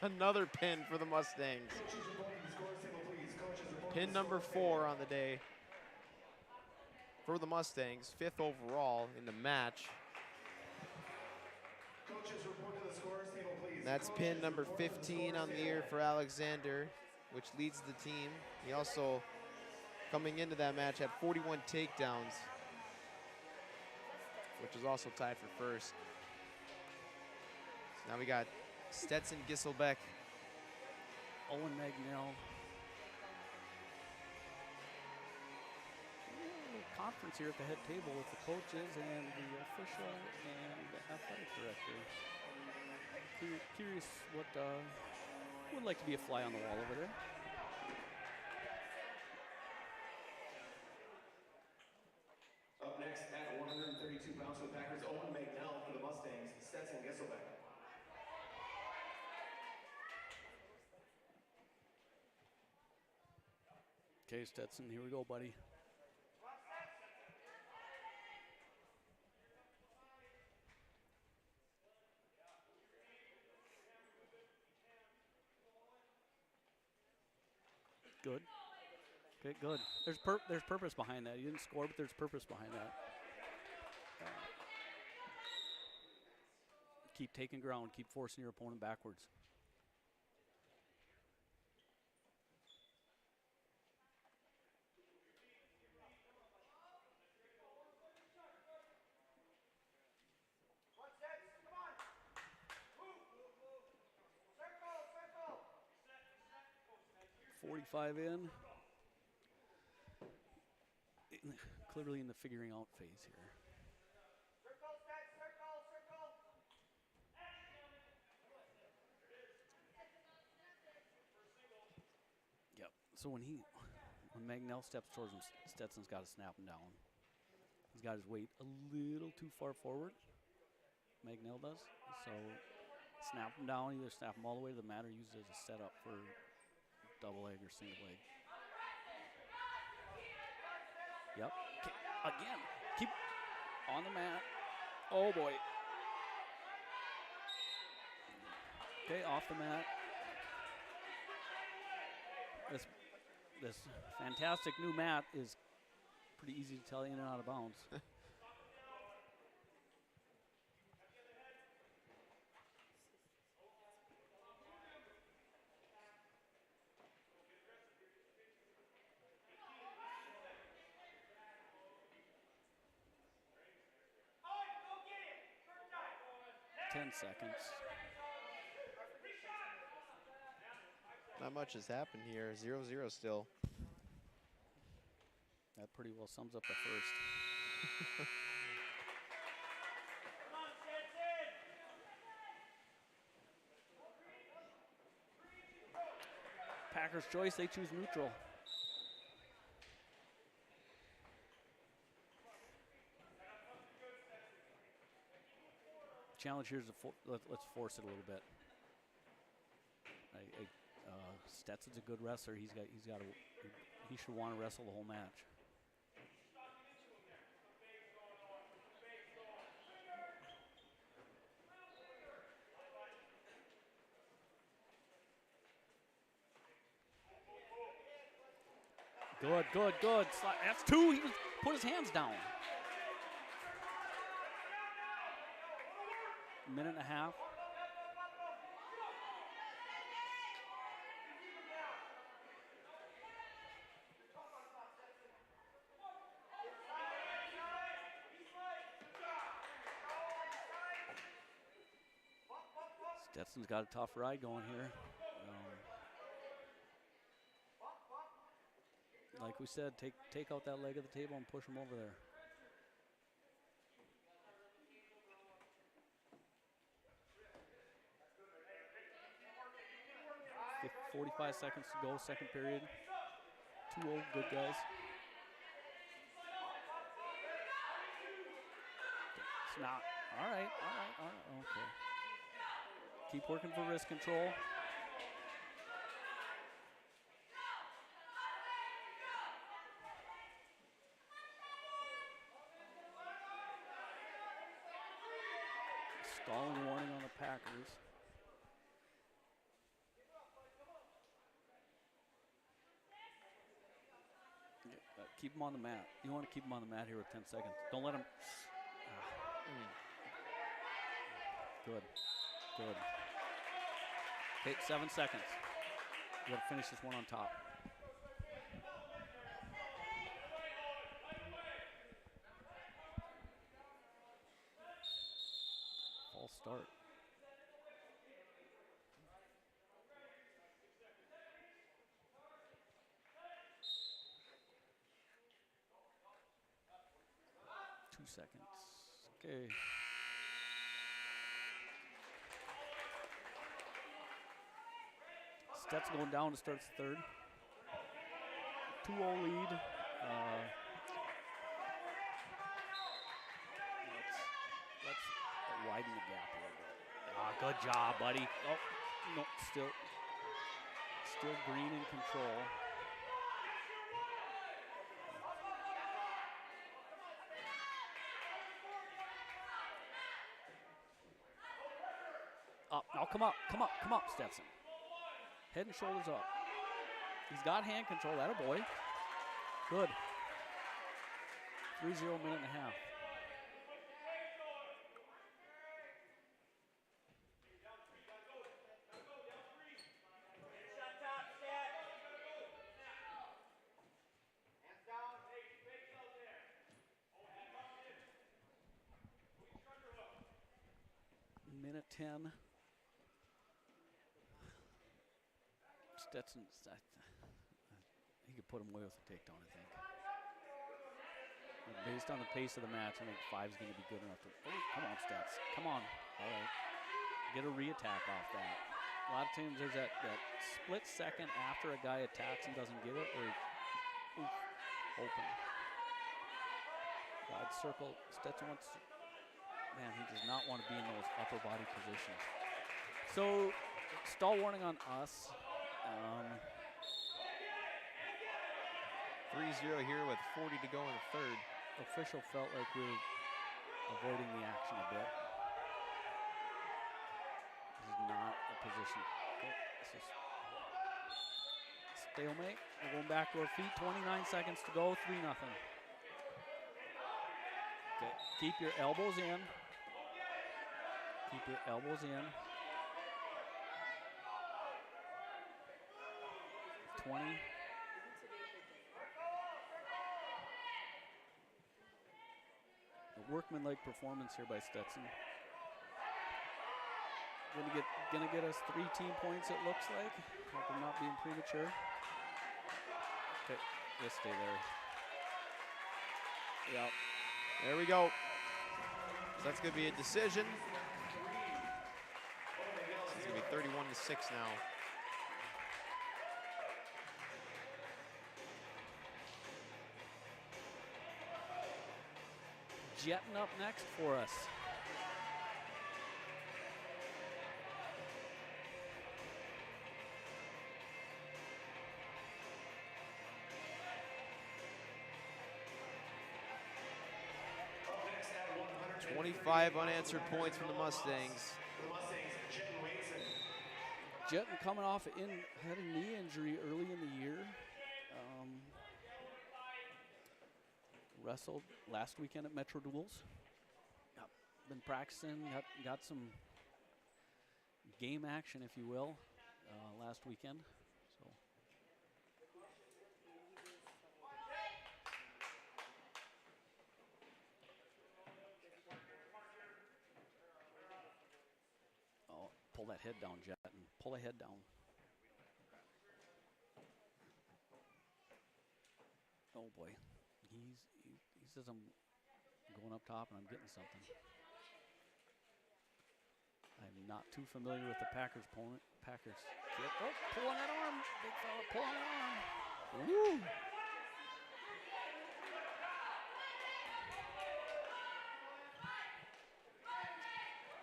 Another pin for the Mustangs. Pin number 4 on the day for the Mustangs, 5th overall in the match. That's pin number 15 on the year for Alexander, which leads the team. He also, coming into that match, had 41 takedowns, which is also tied for first. So now we got Stetson Gisselbeck. Owen Magnell. Conference here at the head table with the coaches and the official and the athletic director. Curious what would like to be a fly on the wall over there. Up next at 132 pounds for the Packers, Owen Magnell. For the Mustangs, Stetson Gisselbeck. Okay, Stetson, here we go, buddy. Good. Okay, good. There's purpose behind that. You didn't score, but there's purpose behind that. Keep taking ground. Keep forcing your opponent backwards. In. Clearly in the figuring out phase here. Yep. So when Magnell steps towards him, Stetson's got to snap him down. He's got his weight a little too far forward. Magnell does. So snap him down, either snap him all the way to the mat or use it as a setup for double leg or single leg. Yep. Again, keep on the mat. Oh boy. Okay, off the mat. This fantastic new mat is pretty easy to tell in and out of bounds. 10 seconds. Not much has happened here. 0-0 still. That pretty well sums up the first. Packers' choice, they choose neutral. Challenge here is let's force it a little bit. Stetson's a good wrestler. He should want to wrestle the whole match. Good, good, good. That's 2. He put his hands down. Minute and a half. Stetson's got a tough ride going here. Like we said, take out that leg of the table and push him over there. 45 seconds to go, second period. 2 old good guys. It's not. All right. Okay. Keep working for wrist control. Stalling warning on the Packers. Keep him on the mat. You want to keep him on the mat here with 10 seconds. Don't let him. Good. Good. Okay, 7 seconds. You got to finish this one on top. False start. Seconds. Okay. Stetson going down to start the third. 2-0 lead. Let's widen the gap a little bit. Good job, buddy. Oh, no, still Green in control. Up. Now come up, Stetson. Head and shoulders up. He's got hand control, that a boy. Good. 3-0, minute and a half. Minute 10. Stetson, he could put him away with a takedown, I think. Based on the pace of the match, I think 5's going to be good enough to. Oh, come on, Stets. Come on. All right. Get a re-attack off that. A lot of times there's that split second after a guy attacks and doesn't get it, or open. Wide circle. Stetson wants. Man, he does not want to be in those upper body positions. So, stall warning on us. 3-0 here with 40 to go in the third. Official felt like we were avoiding the action a bit. This is not a position. Okay, this is stalemate. We're going back to our feet. 29 seconds to go. 3-0. Okay, keep your elbows in. Keep your elbows in. 20. A workmanlike performance here by Stetson. Gonna get us 3 team points, it looks like. Hope I'm not being premature. Okay, just stay there. Yep. There we go. So that's going to be a decision. It's going to be 31-6 now. Jetting up next for us. Up next at 100. 25 unanswered points from the Mustangs. The Mustangs, Jetton Waitson. Jetton coming off had a knee injury early in the year. Wrestled last weekend at Metro Duels. Yep. Been practicing, got some game action, if you will, last weekend. So. Oh, pull that head down, Jetton. Pull the head down. Oh boy. He says I'm going up top and I'm getting something. I'm not too familiar with the Packers opponent. Packers kid. Oh, pulling that arm. Big fella pulling that arm. Woo!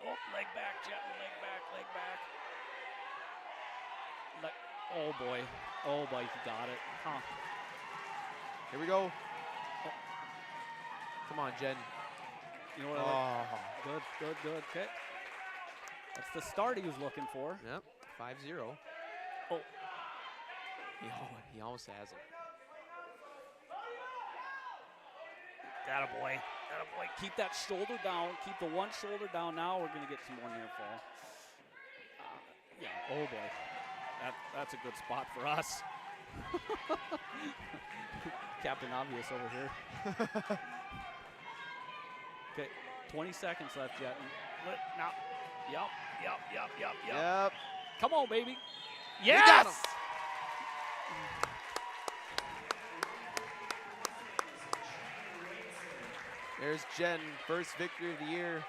Oh, leg back, Jetton, leg back, leg back. Oh boy. Oh boy, he got it. Huh. Here we go. Oh. Come on, Jen. You know what I like? Good. Okay. That's the start he was looking for. Yep, 5-0. Oh. He almost has it. Attaboy. Keep that shoulder down. Keep the one shoulder down. Now we're going to get some more near fall. Yeah, oh boy. That's a good spot for us. Captain Obvious over here. Okay, 20 seconds left, Jetton. Now. Yep. Come on, baby. Yes! We got him. There's Jen, first victory of the year.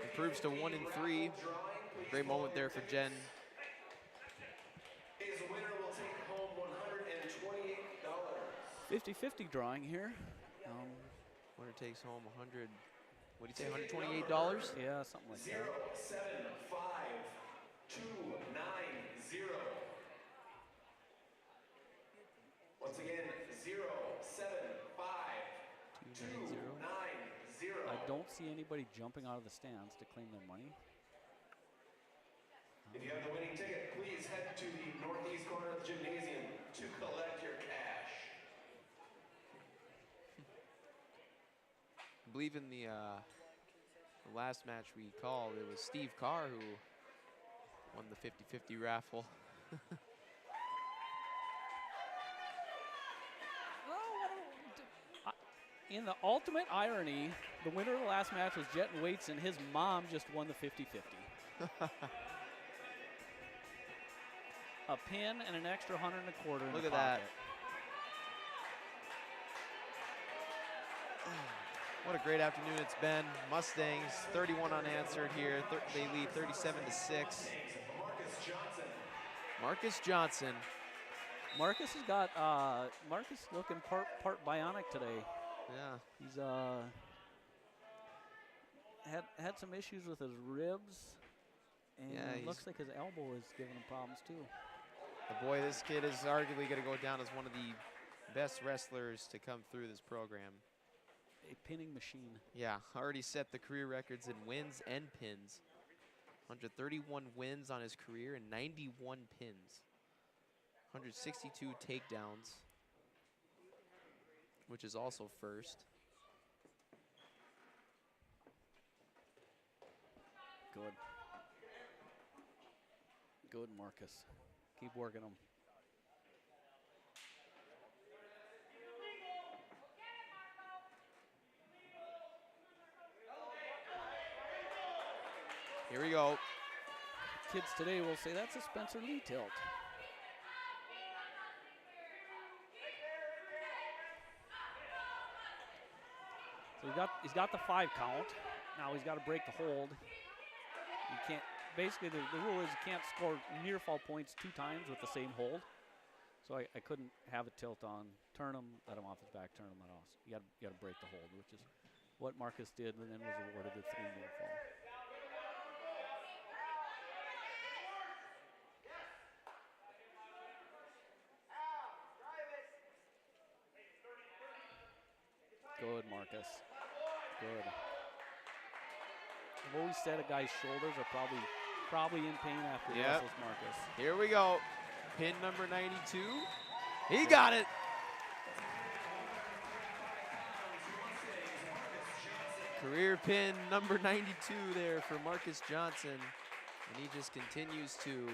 Improves to 1-3. Great moment there for Jen. His winner will take home $128. 50-50 drawing here. Winner takes home 100. What do you say, $128? Yeah, something like that. 075-290. Once again, 075-290. I don't see anybody jumping out of the stands to claim their money. If you have the winning ticket, please head to the northeast corner of the gymnasium to collect your cash. I believe in the last match we called, it was Steve Carr who won the 50-50 raffle. In the ultimate irony, the winner of the last match was Jetton Waits, and his mom just won the 50-50. A pin and an extra 125. Look at that. What a great afternoon it's been. Mustangs 31 unanswered here. They lead 37-6. Marcus Johnson. Marcus has got Marcus looking part bionic today. Yeah. He's had some issues with his ribs, and yeah, looks like his elbow is giving him problems too. But boy, this kid is arguably going to go down as one of the best wrestlers to come through this program. A pinning machine. Yeah, already set the career records in wins and pins. 131 wins on his career and 91 pins. 162 takedowns, which is also first. Good. Good, Marcus. Keep working them. Here we go. Kids today will say that's a Spencer Lee tilt. So he's got the 5 count. Now he's got to break the hold. You can't. Basically, the rule is you can't score near fall points 2 times with the same hold. So I couldn't have a tilt on, turn him, let him off his back, turn him, let off. You got to break the hold, which is what Marcus did, and then was awarded the 3 near fall. Good, Marcus. Good. I've always said a guy's shoulders are probably in pain after he wrestles Marcus. Here we go. Pin number 92. He got it. Career pin number 92 there for Marcus Johnson. And he just continues to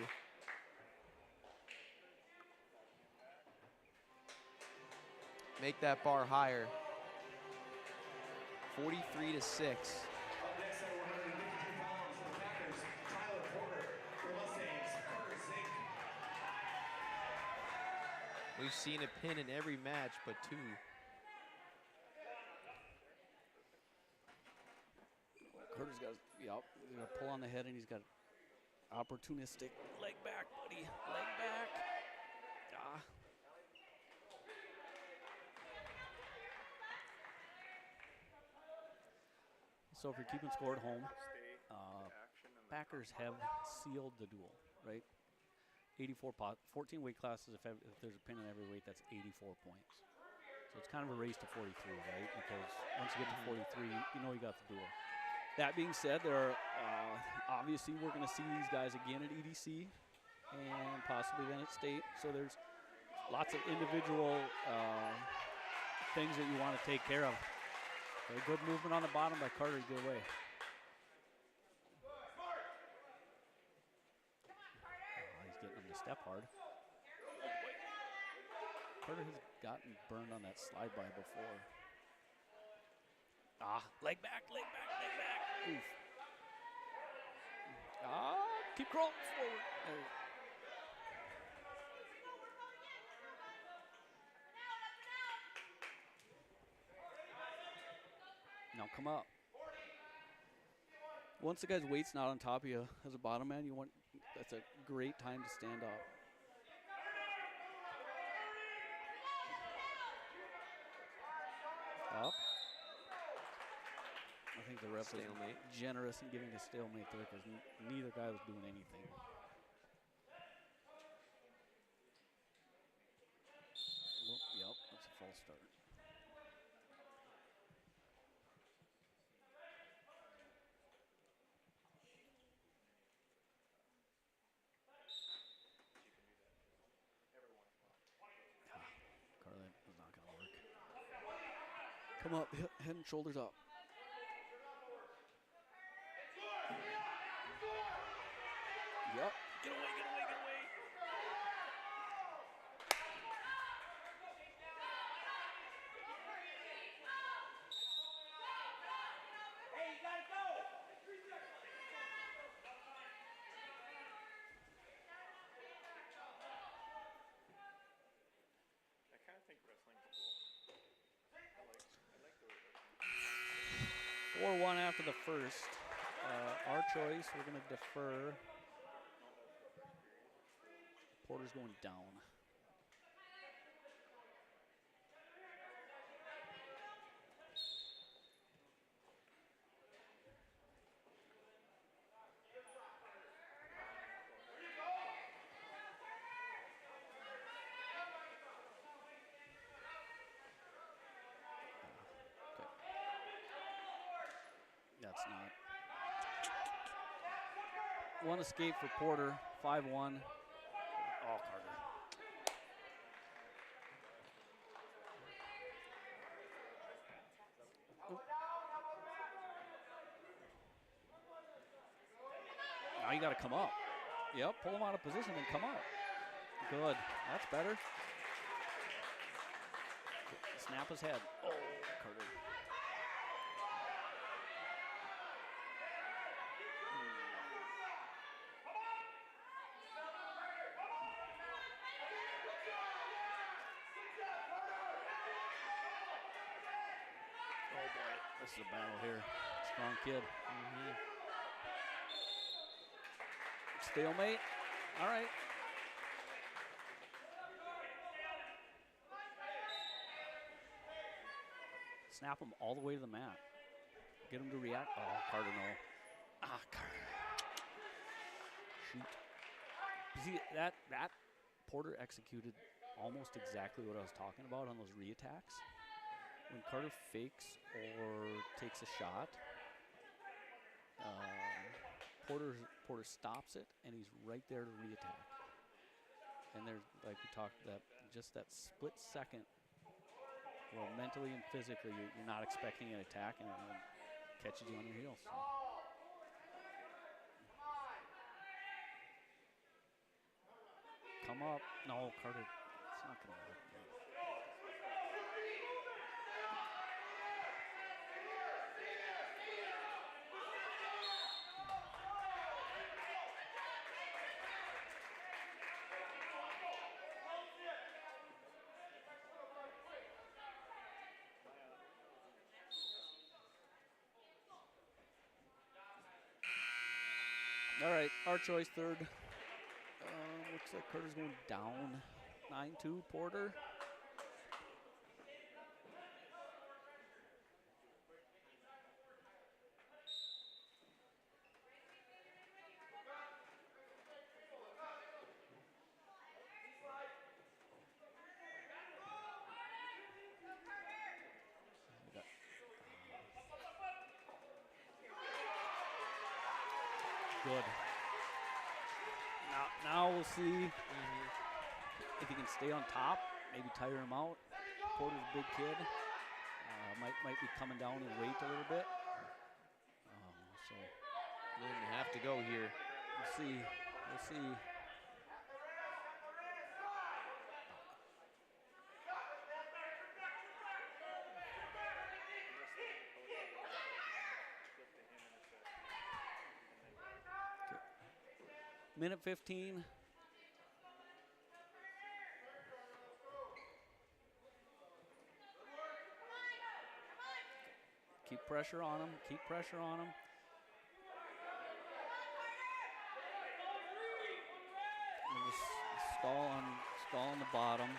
make that bar higher. 43-6. We've seen a pin in every match but 2. Carter's got, he's got to pull on the head, and he's got opportunistic leg back, buddy. Leg back. Ah. So if you're keeping score at home, Packers have sealed the duel, right? 14 weight classes. If there's a pin in every weight, that's 84 points. So it's kind of a race to 43, right? Because once you get to 43, you know you got the duel. That being said, there are obviously we're going to see these guys again at EDC and possibly then at state. So there's lots of individual things that you want to take care of. Very good movement on the bottom by Carter to get away. He's getting him to step hard. Carter has gotten burned on that slide by before. Leg back, leg back, leg back. Oof. Keep crawling forward. There. Now come up. Once the guy's weight's not on top of you as a bottom man, that's a great time to stand up. Up. I think the ref was generous in giving a stalemate there because neither guy was doing anything. Well, yep, that's a false start. Carly, that's not going to work. Come up, head and shoulders up. Yep. Get away, get away, get away. Hey, you gotta go. I kind of think wrestling's cool. I like the 4-1 after the first. Our choice, we're going to defer. Porter's going down. Okay. That's not. One escape for Porter, 5-1. Oh, Carter. Now you got to come up. Yep, pull him out of position and come up. Good. That's better. Snap his head. Oh, Carter. This is a battle here. Strong kid. Stalemate. All right. Snap him all the way to the mat. Get him to react. Oh, Carter, no. Carter. Shoot. You see, that Porter executed almost exactly what I was talking about on those re-attacks. When Carter fakes or takes a shot, Porter stops it, and he's right there to re-attack. And there's, like we talked, just that split second where mentally and physically you're not expecting an attack, and it catches you on your heels. So. Come up. No, Carter, it's not going to work. All right, our choice third. Looks like Carter's going down 9-2, Porter. Good. Now we'll see if he can stay on top, maybe tire him out. Porter's a big kid. Might be coming down in weight a little bit. So Didn't have to go here. We'll see. We'll see. Minute 15. Keep pressure on him. Keep pressure on him. Stall on the bottom.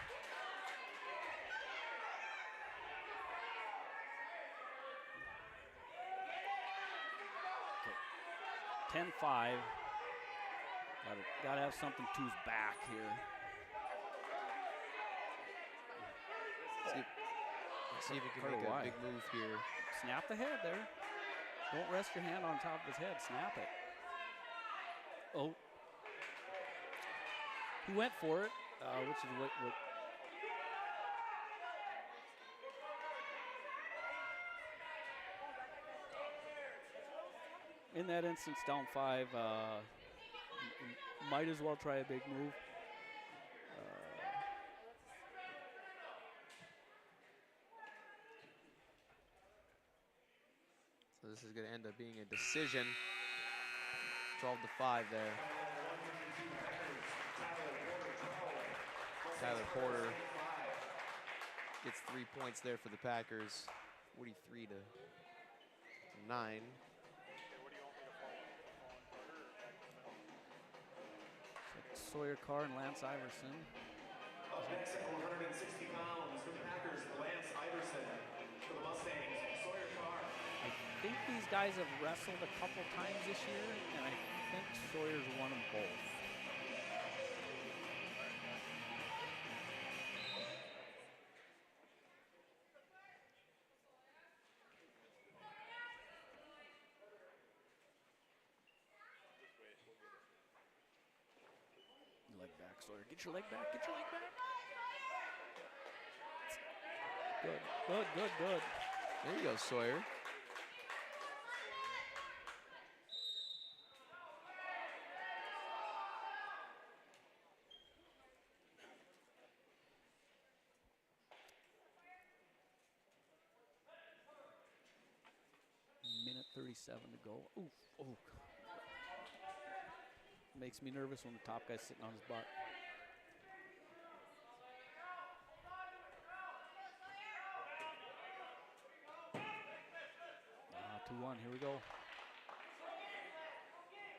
Okay. 10-5. Gotta have something to his back here. Let's see if he can make a big move here. Snap the head there. Don't rest your hand on top of his head. Snap it. Oh. He went for it, which is what in that instance, down 5, might as well try a big move. So this is going to end up being a decision. 12-5 there. Tyler Porter gets 3 points there for the Packers. 43-9. Sawyer Carr and Lance Iverson. Up next at 160 pounds for the Packers, Lance Iverson. For the Mustangs, Sawyer Carr. I think these guys have wrestled a couple times this year, and I think Sawyer's won them both. Leg back, Sawyer. Get your leg back. Get your leg back. Good, good, good, good. There you go, Sawyer. Minute 37 to go. Oof. Oh. Makes me nervous when the top guy's sitting on his butt. we go.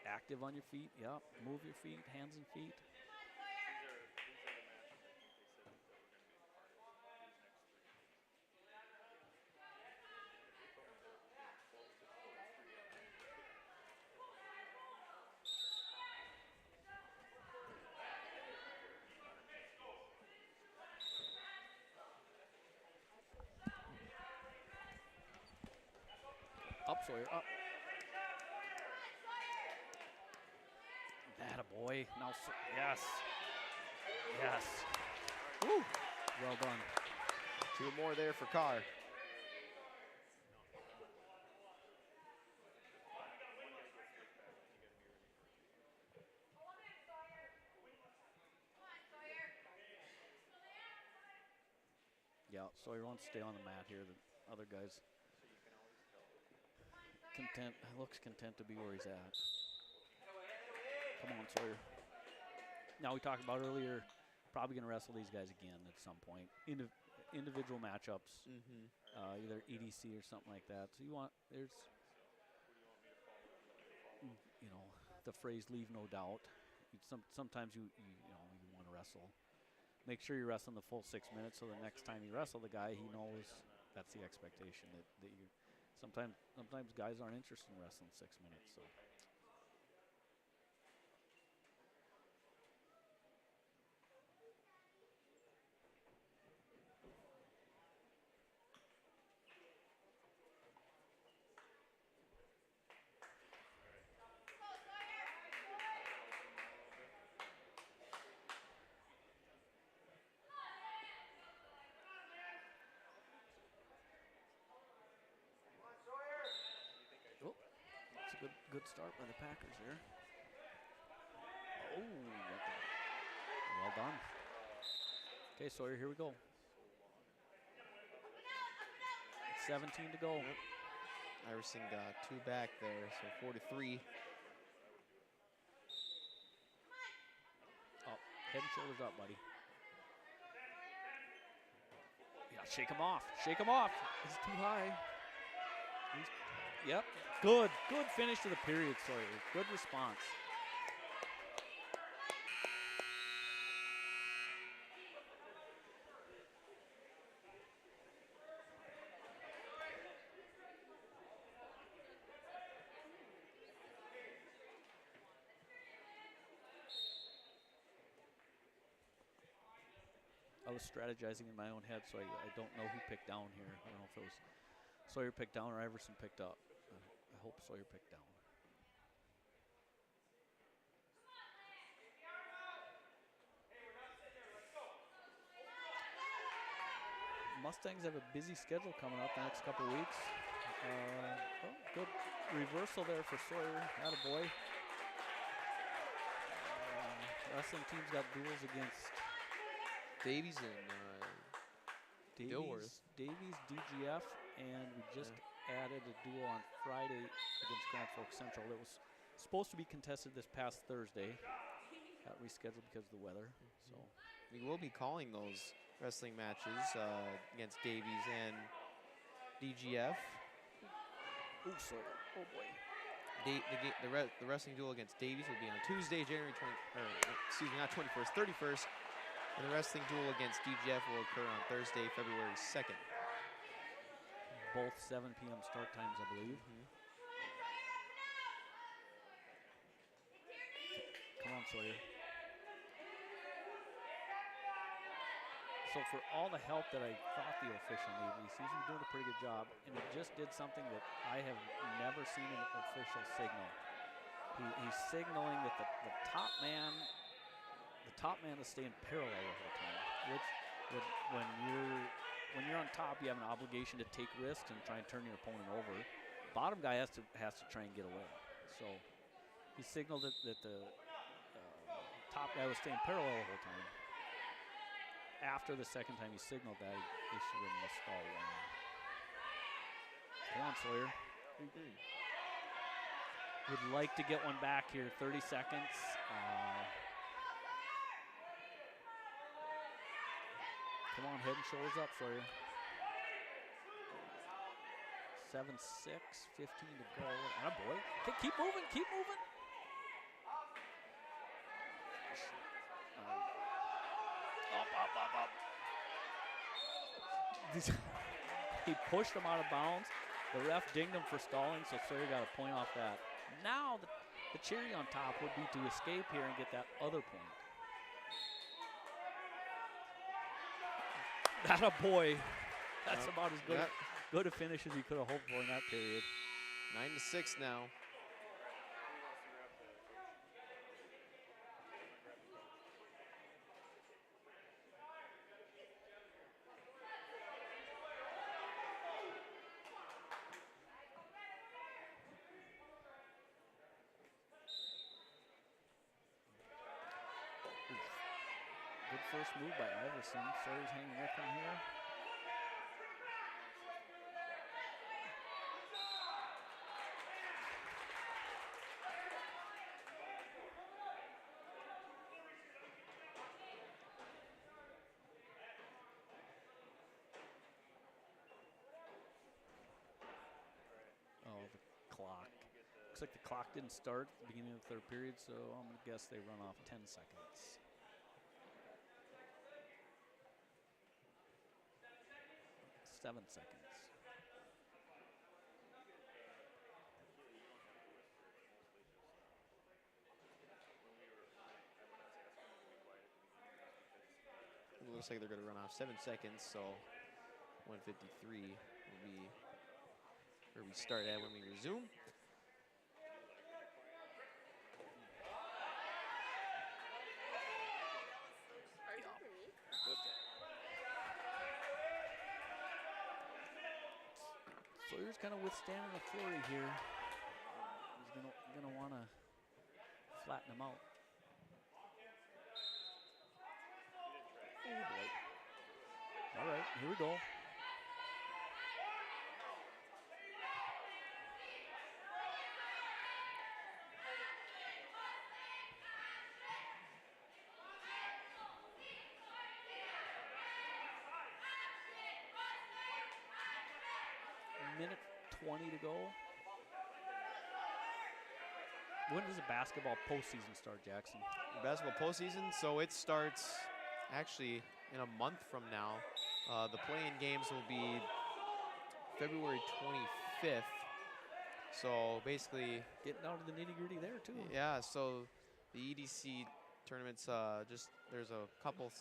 Active on your feet. Yep. Move your feet, hands and feet. Up, Sawyer, up. Attaboy. Now, yes. Yes. Woo. Well done. 2 more there for Carr. Yeah, Sawyer wants to stay on the mat here. The other guy's looks content to be where he's at. Come on, Sawyer. Now, we talked about earlier, probably going to wrestle these guys again at some point. Individual matchups, either EDC or something like that. So there's, you know, the phrase "leave no doubt." Sometimes you want to wrestle. Make sure you're wrestling the full 6 minutes, so the next time you wrestle the guy, he knows that's the expectation that you. Sometimes guys aren't interested in wrestling 6 minutes. So. Good start by the Packers there. Oh, well done. Okay, Sawyer, here we go. 17 to go. Yep. Iverson got 2 back there, so 4-3. Up, head and shoulders up, buddy. Yeah, shake him off. Shake him off. He's too high. Yep. Good finish to the period, Sawyer. Good response. I was strategizing in my own head, so I don't know who picked down here. I don't know if it was Sawyer picked down or Iverson picked up. I hope Sawyer picked down. Mustangs have a busy schedule coming up the next couple weeks. Good reversal there for Sawyer. Attaboy. Wrestling team's got duels against Davies and Davies, DGF, and we just added a duel on Friday against Grand Forks Central. That was supposed to be contested this past Thursday. Got rescheduled because of the weather. So we will be calling those wrestling matches against Davies and DGF. Oh, sorry. Oh boy. The wrestling duel against Davies will be on Tuesday, January 21st, 31st. And the wrestling duel against DGF will occur on Thursday, February 2nd. Both 7 p.m. start times, I believe. Come on, Sawyer. So for all the help that I thought the official needed, he seems to be doing a pretty good job, and he just did something that I have never seen an official signal. He's signaling that the top man is staying parallel the whole time, which when you're on top, you have an obligation to take risks and try and turn your opponent over. Bottom guy has to try and get away. So he signaled that the top guy was staying parallel the whole time. After the second time he signaled that, he should have missed all one. Come on, Sawyer. Would like to get one back here. 30 seconds. Come on, head and shoulders up, Sawyer. 7-6, 15 to go. Attaboy. Okay, keep moving, keep moving. Up. He pushed him out of bounds. The ref dinged him for stalling, so Sawyer got a point off that. Now the cherry on top would be to escape here and get that other point. Attaboy. That's about as good a finish as you could have hoped for in that period. 9-6 now. Good first move by Iverson. Sawyer's hanging with him here. Oh, the clock. Looks like the clock didn't start at the beginning of the third period, so I'm going to guess they run off 10 seconds. Seven seconds. It looks like they're going to run off 7 seconds, so 1:53 will be where we start at when we resume. Sawyer's kind of withstanding the flurry here. He's gonna want to flatten him out. Oh boy. All right, here we go. Minute 20 to go. When does the basketball postseason start, Jackson? Basketball postseason, so it starts actually in a month from now. The play-in games will be February 25th. So basically, getting down to the nitty-gritty there too. Yeah, so the EDC tournaments, there's a couple,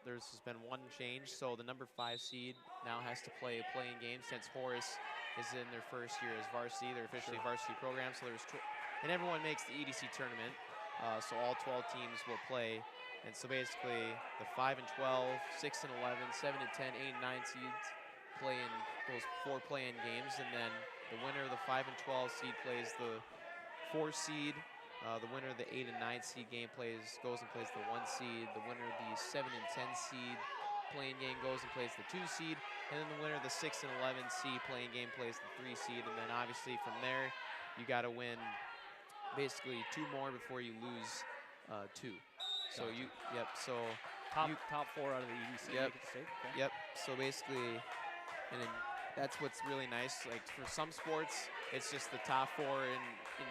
there's been one change. So the number 5 seed now has to play a play-in game since Horace is in their first year as varsity. They're officially a varsity program, so and everyone makes the EDC tournament. So all 12 teams will play. And so basically the 5 and 12, 6 and 11, 7 and 10, 8 and 9 seeds play in those 4 play-in games. And then the winner of the 5 and 12 seed plays the 4 seed. The winner of the 8 and 9 seed game goes and plays the 1 seed. The winner of the 7 and 10 seed playing game goes and plays the 2 seed. And then the winner of the 6 and 11 seed playing game plays the 3 seed. And then obviously from there, you got to win basically 2 more before you lose 2. So so top 4 out of the EDC. Yep. Okay. Yep. So basically, and then that's what's really nice. Like for some sports, it's just the top 4 in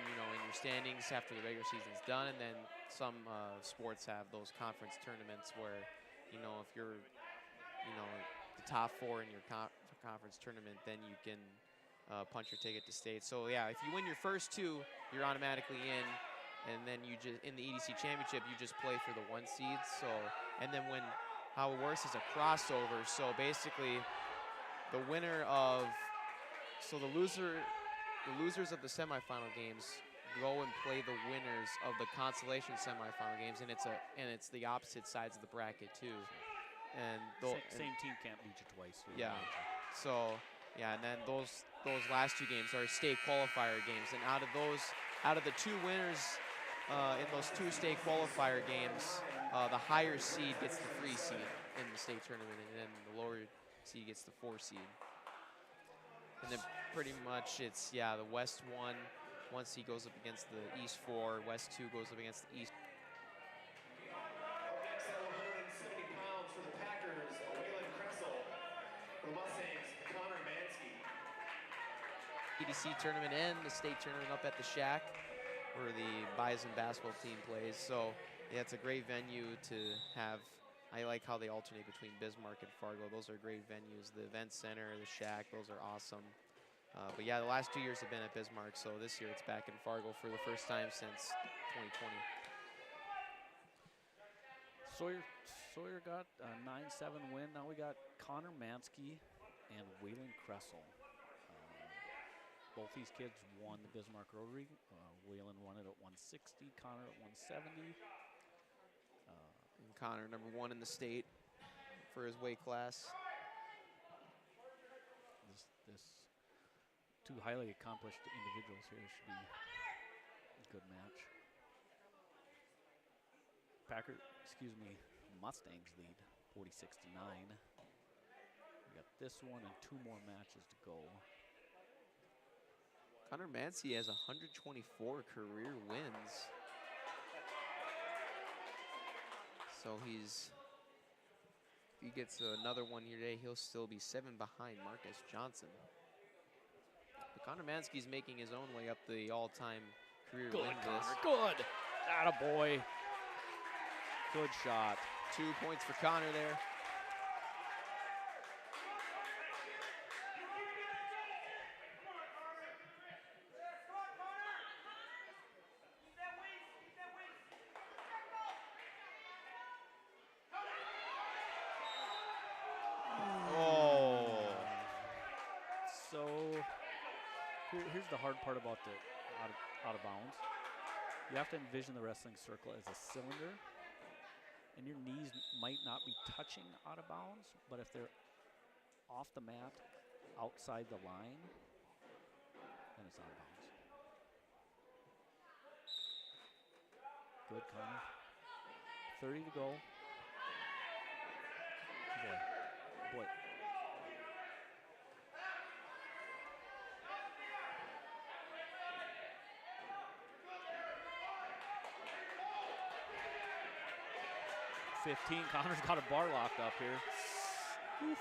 your standings after the regular season's done, and then some sports have those conference tournaments where, if you're, the top 4 in your conference tournament, then you can punch your ticket to state. So yeah, if you win your first 2, you're automatically in. And then you just, in the EDC championship, you just play for the 1 seed. So, and then how it works is a crossover. So basically, the winner of, the losers of the semifinal games go and play the winners of the consolation semifinal games, and it's the opposite sides of the bracket too. And same team can't beat you twice. Yeah. So yeah, and then those last 2 games are state qualifier games, and out of the 2 winners. In those 2 state qualifier games, the higher seed gets the 3 seed in the state tournament, and then the lower seed gets the 4 seed. And then pretty much it's, the West 1 seed goes up against the East 4, West 2 goes up against the East. Next at 170 pounds for the Packers, Waylon Kressel. For the Mustangs, Connor Mansky. EDC tournament and the state tournament up at the Shack where the Bison basketball team plays. So yeah, it's a great venue to have. I like how they alternate between Bismarck and Fargo. Those are great venues. The event center, the Shack, those are awesome. But yeah, the last 2 years have been at Bismarck, so this year it's back in Fargo for the first time since 2020. Sawyer got a 9-7 win. Now we got Connor Mansky and Waylon Kressel. Both these kids won the Bismarck Rotary. Waylon won it at 160, Connor at 170. And Connor, #1 in the state for his weight class. This two highly accomplished individuals here should be a good match. Mustangs lead 46-9. We got this one and 2 more matches to go. Connor Mansky has 124 career wins. So if he gets another one here today, he'll still be 7 behind Marcus Johnson. But Connor Mansky's making his own way up the all-time career win list. Good. Attaboy. Good shot. 2 points for Connor there. Here's the hard part about the out of bounds. You have to envision the wrestling circle as a cylinder, and your knees might not be touching out of bounds, but if they're off the mat, outside the line, then it's out of bounds. Good, Connor. 30 to go. Boy. 15. Connor's got a bar locked up here. Oof.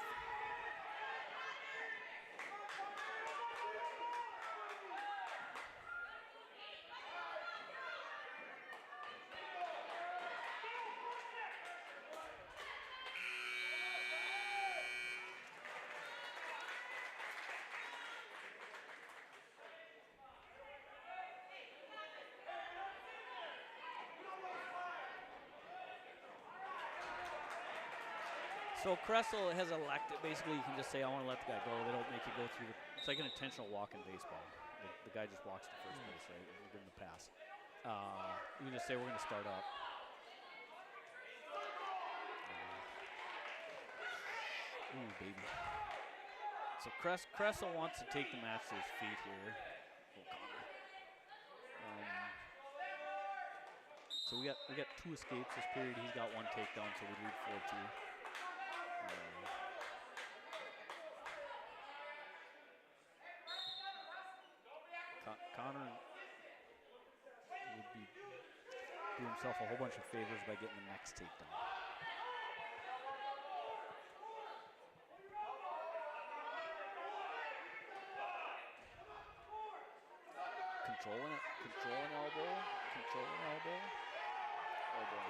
So Kressel has elected, basically you can just say, I want to let the guy go. They don't make you go through it's like an intentional walk in baseball. The guy just walks to first base, right? You give him the pass. You can just say, we're going to start up. Ooh, baby. So Kressel wants to take the match to his feet here. So we got 2 escapes this period. He's got 1 takedown, so we lead 4-2. Connor would be do himself a whole bunch of favors by getting the next takedown. Controlling elbow. Oh boy.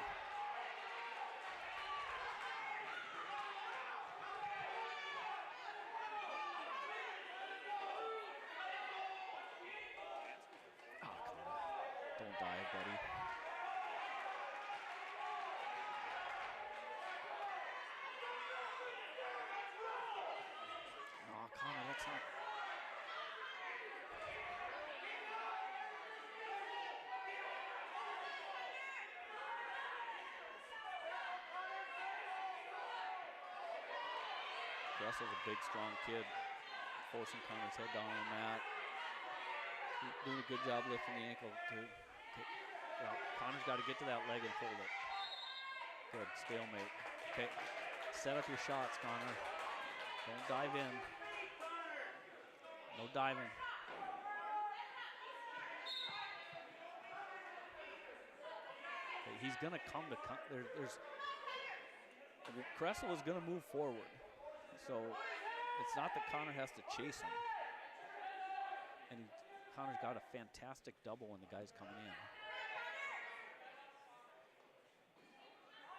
Don't die, buddy. No, Connor, that's not. Russell's a big, strong kid, forcing Connor's head down on the mat. Doing a good job lifting the ankle too. Well, Connor's got to get to that leg and hold it. Good, stalemate. Okay, set up your shots, Connor. Don't dive in. No diving. Okay, he's gonna come to Kressel is gonna move forward. So it's not that Connor has to chase him. And Connor's got a fantastic double when the guy's coming in.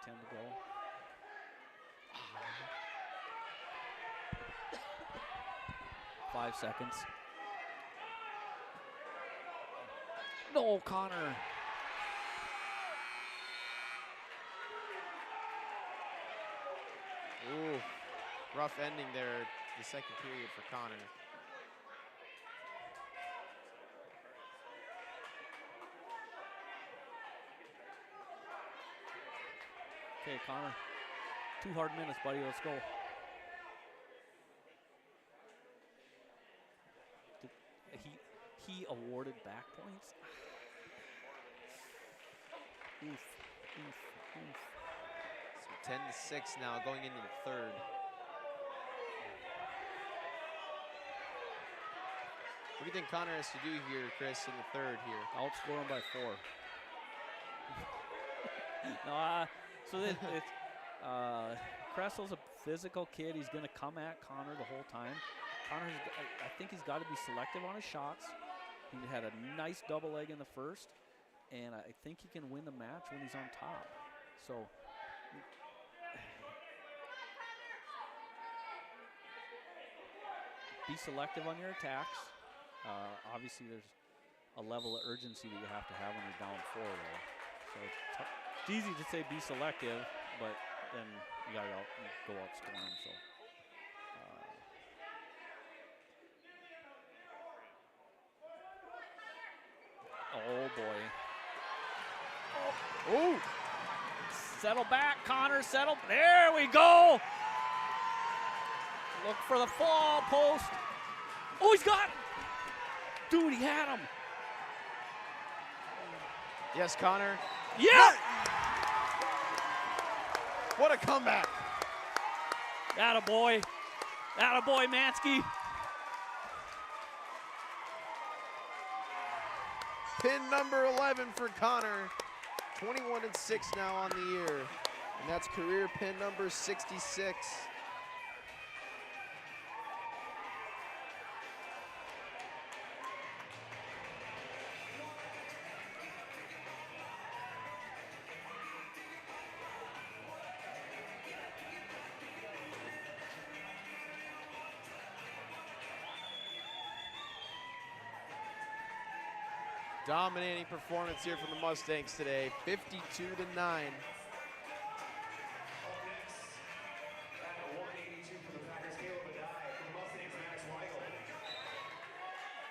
10 to go. 5 seconds. No, Connor. Ooh, rough ending there, the second period for Connor. Okay, Connor. 2 hard minutes, buddy. Let's go. He awarded back points. Oof, oof, oof. So 10-6 now going into the third. What do you think Connor has to do here, Chris, in the third here? Outscore him by 4. No, so Kressel's a physical kid. He's going to come at Connor the whole time. Connor's, I think he's got to be selective on his shots. He had a nice double leg in the first, and I think he can win the match when he's on top. So be selective on your attacks. Obviously, there's a level of urgency that you have to have when you're down 4 there. So it's easy to say be selective, but then you got to go outscore him. So. Oh, boy. Oh. Settle back, Connor. Settle. There we go. Look for the fall post. Oh, he's got him. Dude, he had him. Yes, Connor. Yeah. What a comeback. Attaboy. Attaboy, Mansky. Pin number 11 for Connor. 21-6 now on the year. And that's career pin number 66. Dominating performance here from the Mustangs today, 52-9.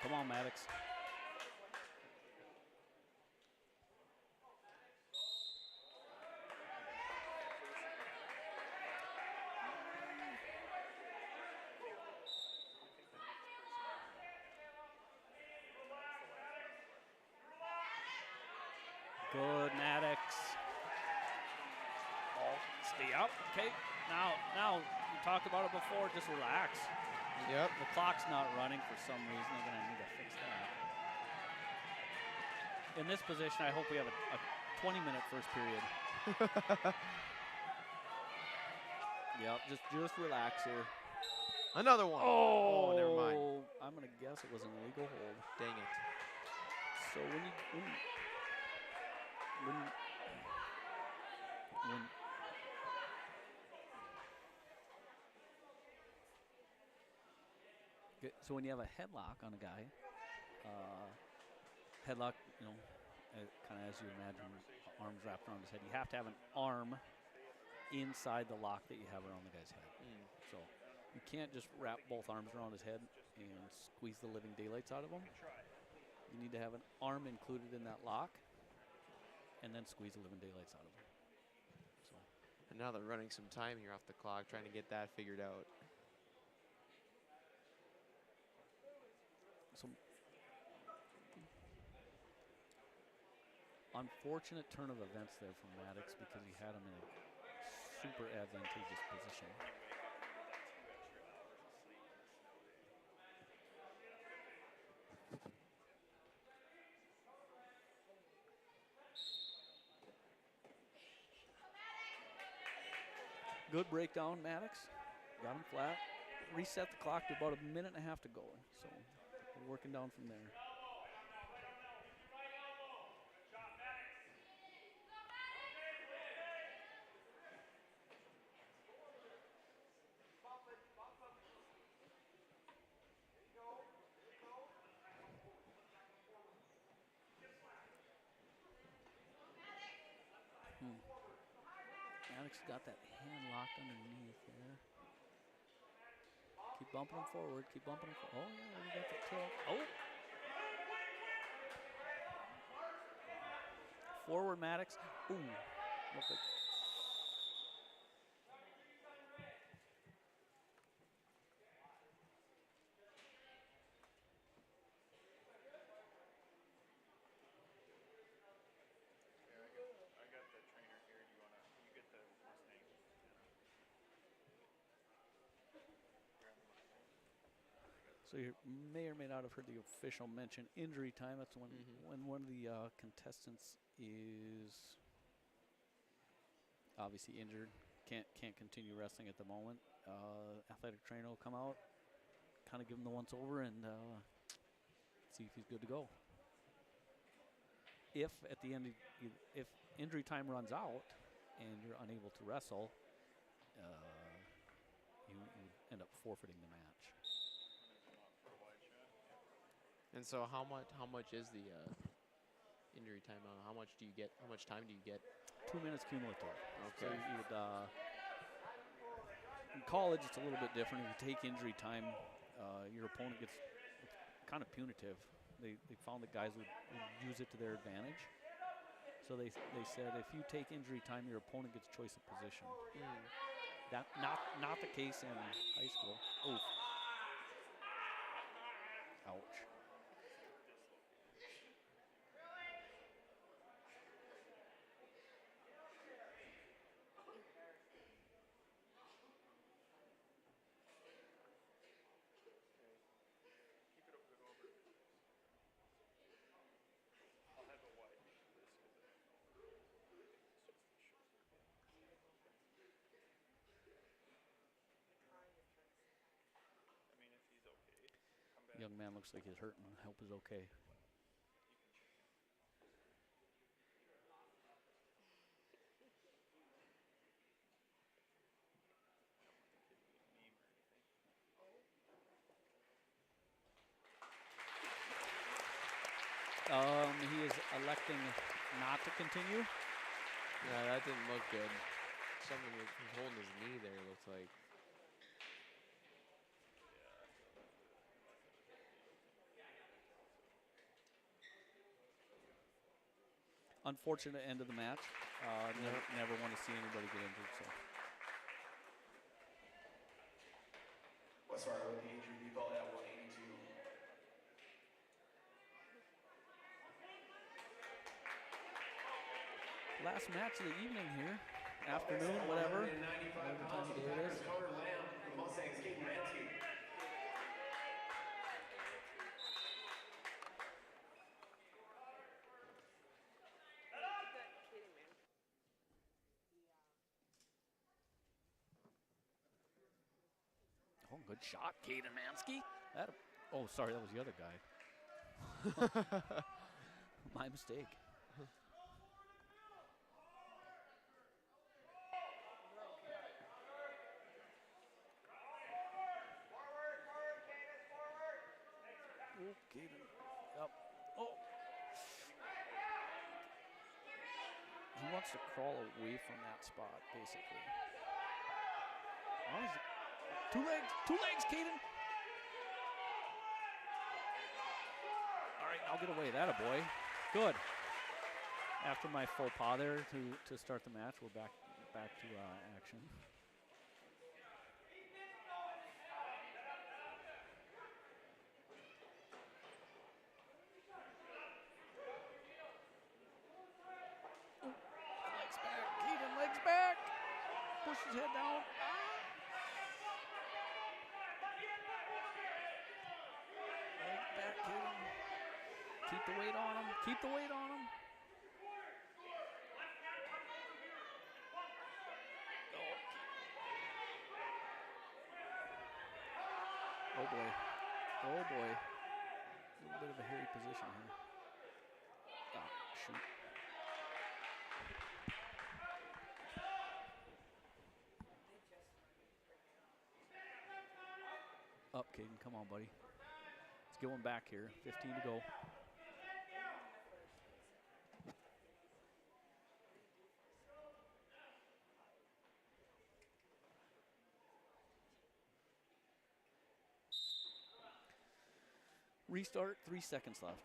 Come on, Maddox. Good, Maddox. Oh, stay up. Okay. Now we talked about it before. Just relax. Yep. The clock's not running for some reason. They're going to need to fix that. In this position, I hope we have a 20-minute first period. Yep. Just relax here. Another one. Oh, never mind. I'm going to guess it was an illegal hold. Dang it. So when so when you have a headlock on a guy, headlock, you know, kind of as you imagine, arms wrapped around his head, you have to have an arm inside the lock that you have around the guy's head. So you can't just wrap both arms around his head and squeeze the living daylights out of him. You need to have an arm included in that lock and then squeeze the living daylights out of him. So. And now they're running some time here off the clock, trying to get that figured out. So unfortunate turn of events there from Maddox because he had him in a super advantageous position. Good breakdown, Maddox. Got him flat. Reset the clock to about 1.5 minutes to go. So They're working down from there. Alex got that hand locked underneath there. Keep bumping him forward. Keep bumping him forward. Oh, yeah, we got the tilt. Oh! Forward, Maddox. Ooh. Look like. So you may or may not have heard the official mention injury time. That's when when one of the contestants is obviously injured, can't continue wrestling at the moment. Athletic trainer will come out, kind of give him the once over, and see if he's good to go. If at the end, if injury time runs out and you're unable to wrestle, you end up forfeiting the match. And so how much is the injury time? How much do you get? How much time do you get? 2 minutes cumulative. Okay. So you would, in college, it's a little bit different. If you take injury time, your opponent gets kind of punitive. They found that guys would use it to their advantage. So they said if you take injury time, your opponent gets choice of position. That not the case in high school. Oof. Ouch. Young man looks like he's hurting. I hope he's okay. He is electing not to continue. Yeah, that didn't look good. Someone was holding his knee there, it looks like. Unfortunate end of the match. Never want to see anybody get injured. So. West Fargo with the injury depot at 182. Last match of the evening here. Afternoon, whatever. Whatever time of day it is. Oh, good shot, Caden Mansky. Oh, sorry, that was the other guy. My mistake. Oh, Caden. Yep. Oh. He wants to crawl away from that spot, basically. Oh, two legs, Caden. All right, I'll get away. That a boy. Good. After my faux pas there to start the match, we're back to action. Legs back, Caden, legs back. Push his head down. Back, Caden. Keep the weight on him. Keep the weight on him. Oh boy. Oh boy. bit of a hairy position here. Oh, shoot. Up, Caden. Come on, buddy. Let's get one back here. 15 to go. Restart, 3 seconds left.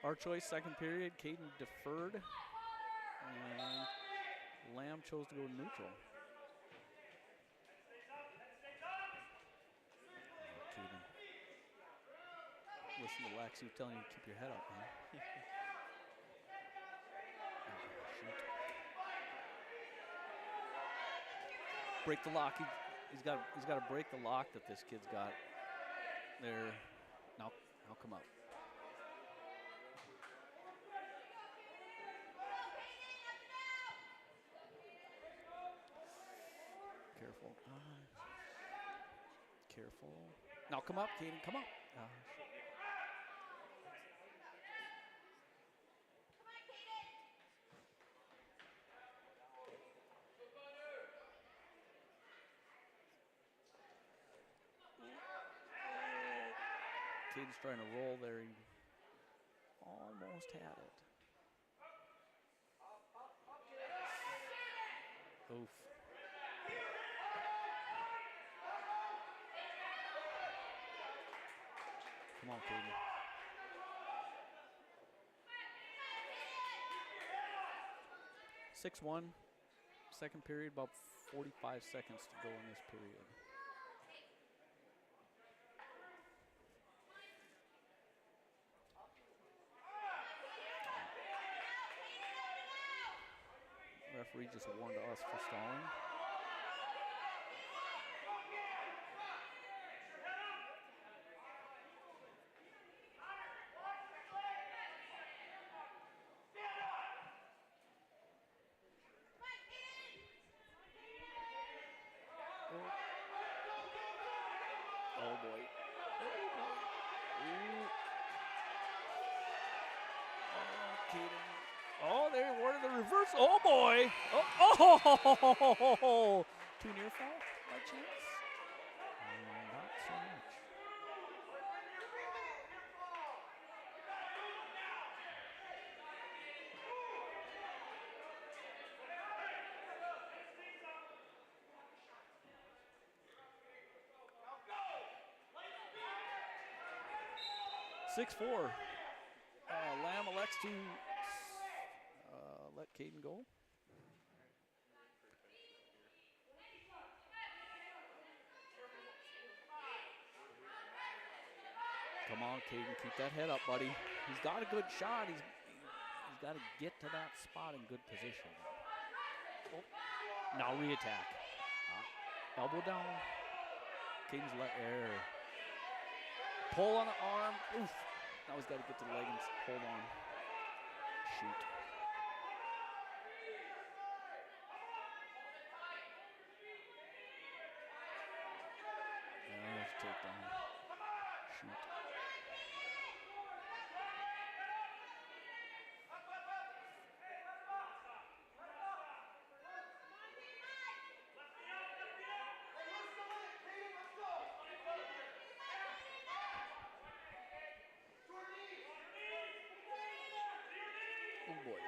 Our choice, second period, Caden deferred, and Lamb chose to go neutral. Caden. Listen to Laxey telling you to keep your head up, man. Shoot. Break the lock. He's got to break the lock that this kid's got. There. Now come up. Careful. Careful. Now come up, Caden. Come up. Caden's trying to roll there. He almost had it. Oof. Come on, Caden. (6-1), second period, about 45 seconds to go in this period. Referee just warned us for stalling. Oh boy. Oh, they awarded the reverse. Oh boy. Oh. Too near fall by chance? Not so much. (6-4). Lamb elects to let Caden go. Come on, Caden, keep that head up, buddy. He's got a good shot. He's got to get to that spot in good position. Oh. Now re-attack. Elbow down. Caden's let air. Pull on the arm. Oof. Now he's got to get to the leg and hold on. Shoot. There's a takedown. Shoot. Oh boy.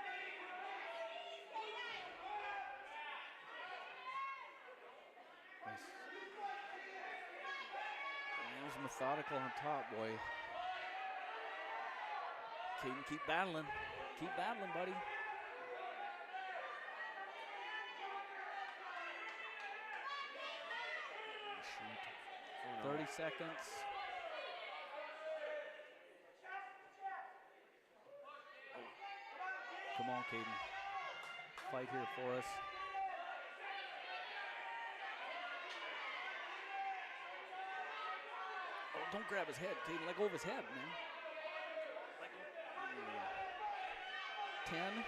Nice. He was methodical on top, boy. Caden, keep battling. Keep battling, buddy. Shoot. 30 seconds. Come on, Caden. Fight here for us. Don't grab his head, Caden. Let go of his head, man. 10.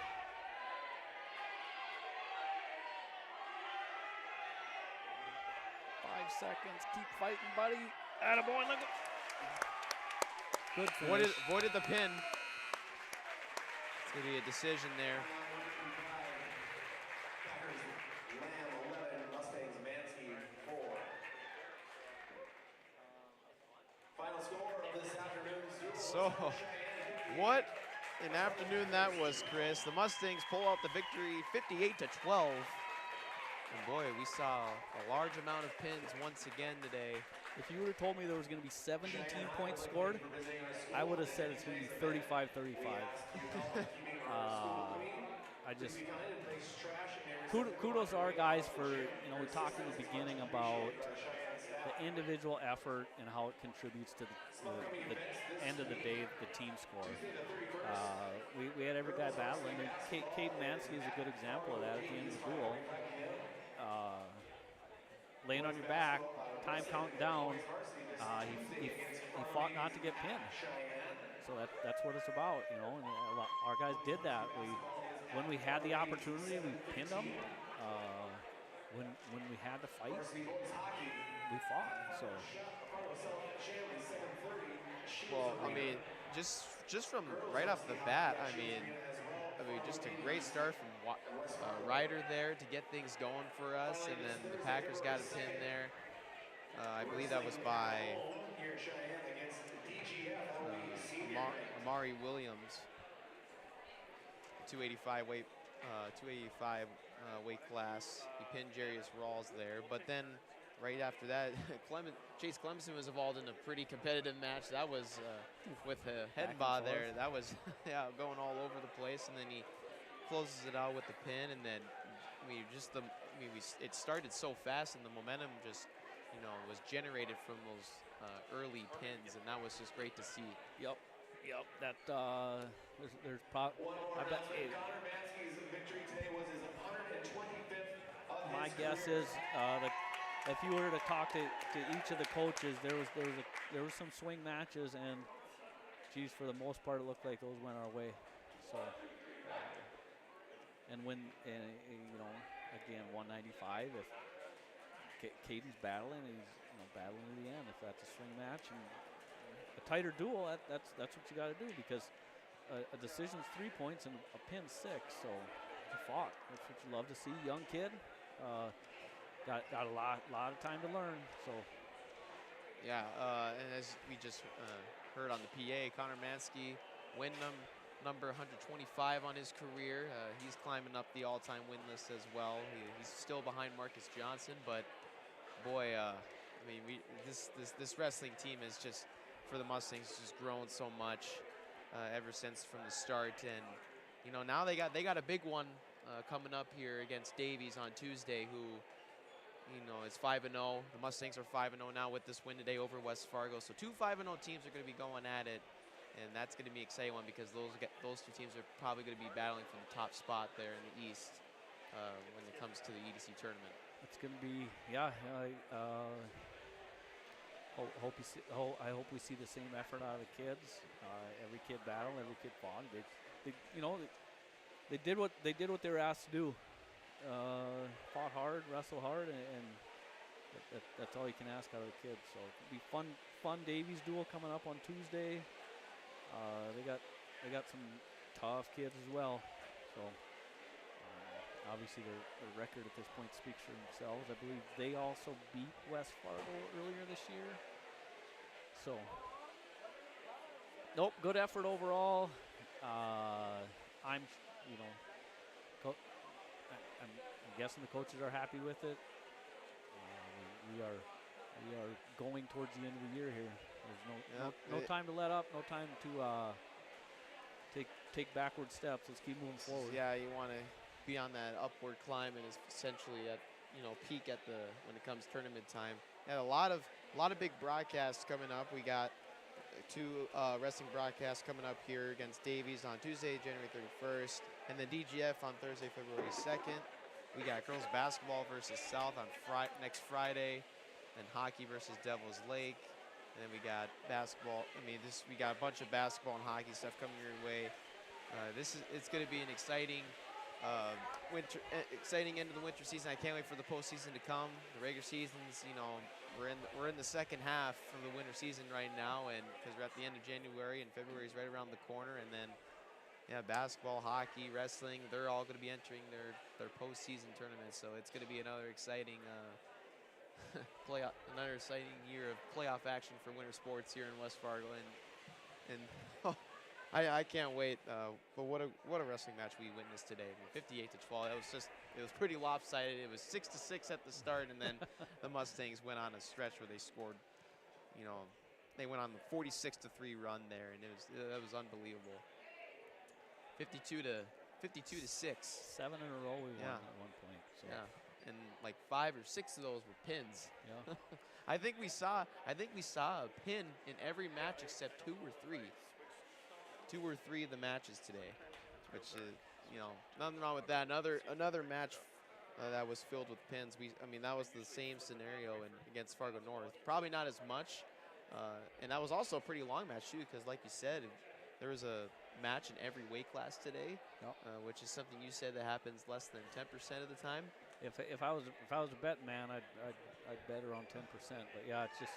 Seconds. Keep fighting, buddy. Attaboy, look. Good finish. Voided the pin. It's going to be a decision there. Final score of this afternoon's duel. So, what an afternoon that was, Chris. The Mustangs pull out the victory 58-12. And boy, we saw a large amount of pins once again today. If you would have told me there was going to be 17 points scored, I would have said it's going to be 35-35. I just kudos to our guys for, we talked in the beginning about the individual effort and how it contributes to the end of the day, the team score. We had every guy battling, and Caden Mansky is a good example of that at the end of the duel. Laying on your back, time counting down, he fought not to get pinned. So that's what it's about, and our guys did that. When we had the opportunity, we pinned them. When we had to fight, we fought. So. Well, I mean, just from right off the bat, I mean, just a great start from Ryder there to get things going for us, and then the Packers got a pin there. I believe that was by Amari Williams, 285 weight class. He pinned Jarius Rawls there, but then right after that, Chase Clemson was involved in a pretty competitive match. That was with Hedenbaugh there. That was going all over the place, and then he closes it out with the pin, and then it started so fast, and the momentum just was generated from those early pins, and that was just great to see. Yep. That there's I bet. My guess is that if you were to talk to each of the coaches, there was some swing matches, and geez, for the most part, it looked like those went our way. So, and when again 195, if Caden's battling, he's battling to the end. If that's a swing match and a tighter duel, that's what you got to do, because a decision's 3 points and a pin's 6. So he fought. That's what you love to see. Young kid, got a lot of time to learn. So yeah, and as we just heard on the PA, Connor Mansky, Wyndham, number 125 on his career. He's climbing up the all-time win list as well. He's still behind Marcus Johnson, but boy, I mean, this wrestling team is just, for the Mustangs, just grown so much ever since from the start. And now they got a big one coming up here against Davies on Tuesday, who is 5-0. The Mustangs are 5-0 now with this win today over West Fargo. So 2 5-0 teams are going to be going at it, and that's going to be an exciting one, because those two teams are probably going to be battling for the top spot there in the East when it comes to the EDC tournament. It's going to be, I hope we see the same effort out of the kids. Every kid battled, every kid fought. They did what they were asked to do. Fought hard, wrestled hard, and that's all you can ask out of the kids. So it'll be fun Davies duel coming up on Tuesday. They got some tough kids as well. So obviously their record at this point speaks for themselves. I believe they also beat West Fargo earlier this year. So nope, good effort overall. I'm guessing the coaches are happy with it. We are going towards the end of the year here. There's no time to let up, no time to take backward steps. Let's keep moving forward. Yeah, you want to be on that upward climb, and is essentially at peak when it comes tournament time. And a lot of big broadcasts coming up. We got 2 wrestling broadcasts coming up here against Davies on Tuesday, January 31st, and then DGF on Thursday, February 2nd. We got girls basketball versus South on next Friday, and hockey versus Devil's Lake. And then we got basketball. I mean, we got a bunch of basketball and hockey stuff coming your way. It's going to be an exciting exciting end of the winter season. I can't wait for the postseason to come. The regular seasons, you know, we're in the second half of the winter season right now, and because we're at the end of January and February is right around the corner, and then yeah, basketball, hockey, wrestling, they're all going to be entering their postseason tournaments. So it's going to be another exciting another exciting year of playoff action for winter sports here in West Fargo, and I can't wait. But what a wrestling match we witnessed today. I mean, 58-12. It was pretty lopsided. It was 6-6 at the start, and then the Mustangs went on a stretch where they scored. You know, they went on the 46-3 run there, and that was unbelievable. 52-6. 7 in a row we won at one point. So. Yeah. And like 5 or 6 of those were pins. Yeah. I think we saw a pin in every match except 2 or 3. 2 or 3 of the matches today, which is, you know, nothing wrong with that. Another match that was filled with pins. I mean, that was the same scenario against Fargo North. Probably not as much, and that was also a pretty long match too, because like you said, there was a match in every weight class today, which is something you said that happens less than 10% of the time. If I was a betting man, I'd bet around 10%. But yeah, it's just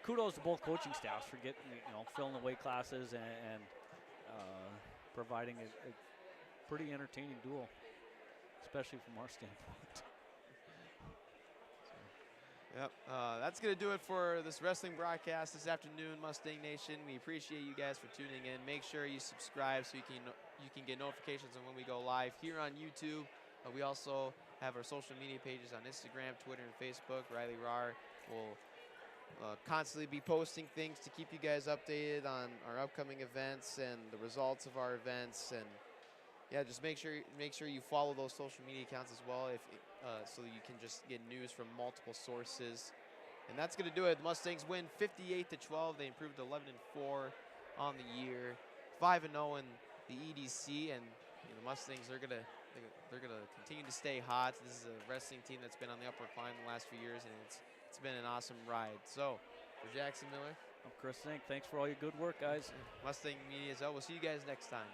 kudos to both coaching staffs for getting, you know, filling the weight classes and providing a pretty entertaining duel, especially from our standpoint. Yep, that's going to do it for this wrestling broadcast this afternoon, Mustang Nation. We appreciate you guys for tuning in. Make sure you subscribe so you can get notifications on when we go live here on YouTube. We also have our social media pages on Instagram, Twitter, and Facebook. Riley Rahr will constantly be posting things to keep you guys updated on our upcoming events and the results of our events. And yeah, just make sure you follow those social media accounts as well, so you can just get news from multiple sources. And that's going to do it. The Mustangs win 58-12. They improved to 11-4 on the year, 5-0 in the EDC, and the Mustangs they're gonna continue to stay hot. This is a wrestling team that's been on the upward climb the last few years, and it's been an awesome ride. So for Jackson Miller, I'm Chris Zink. Thanks for all your good work, guys. Mustang Media as well. We'll see you guys next time.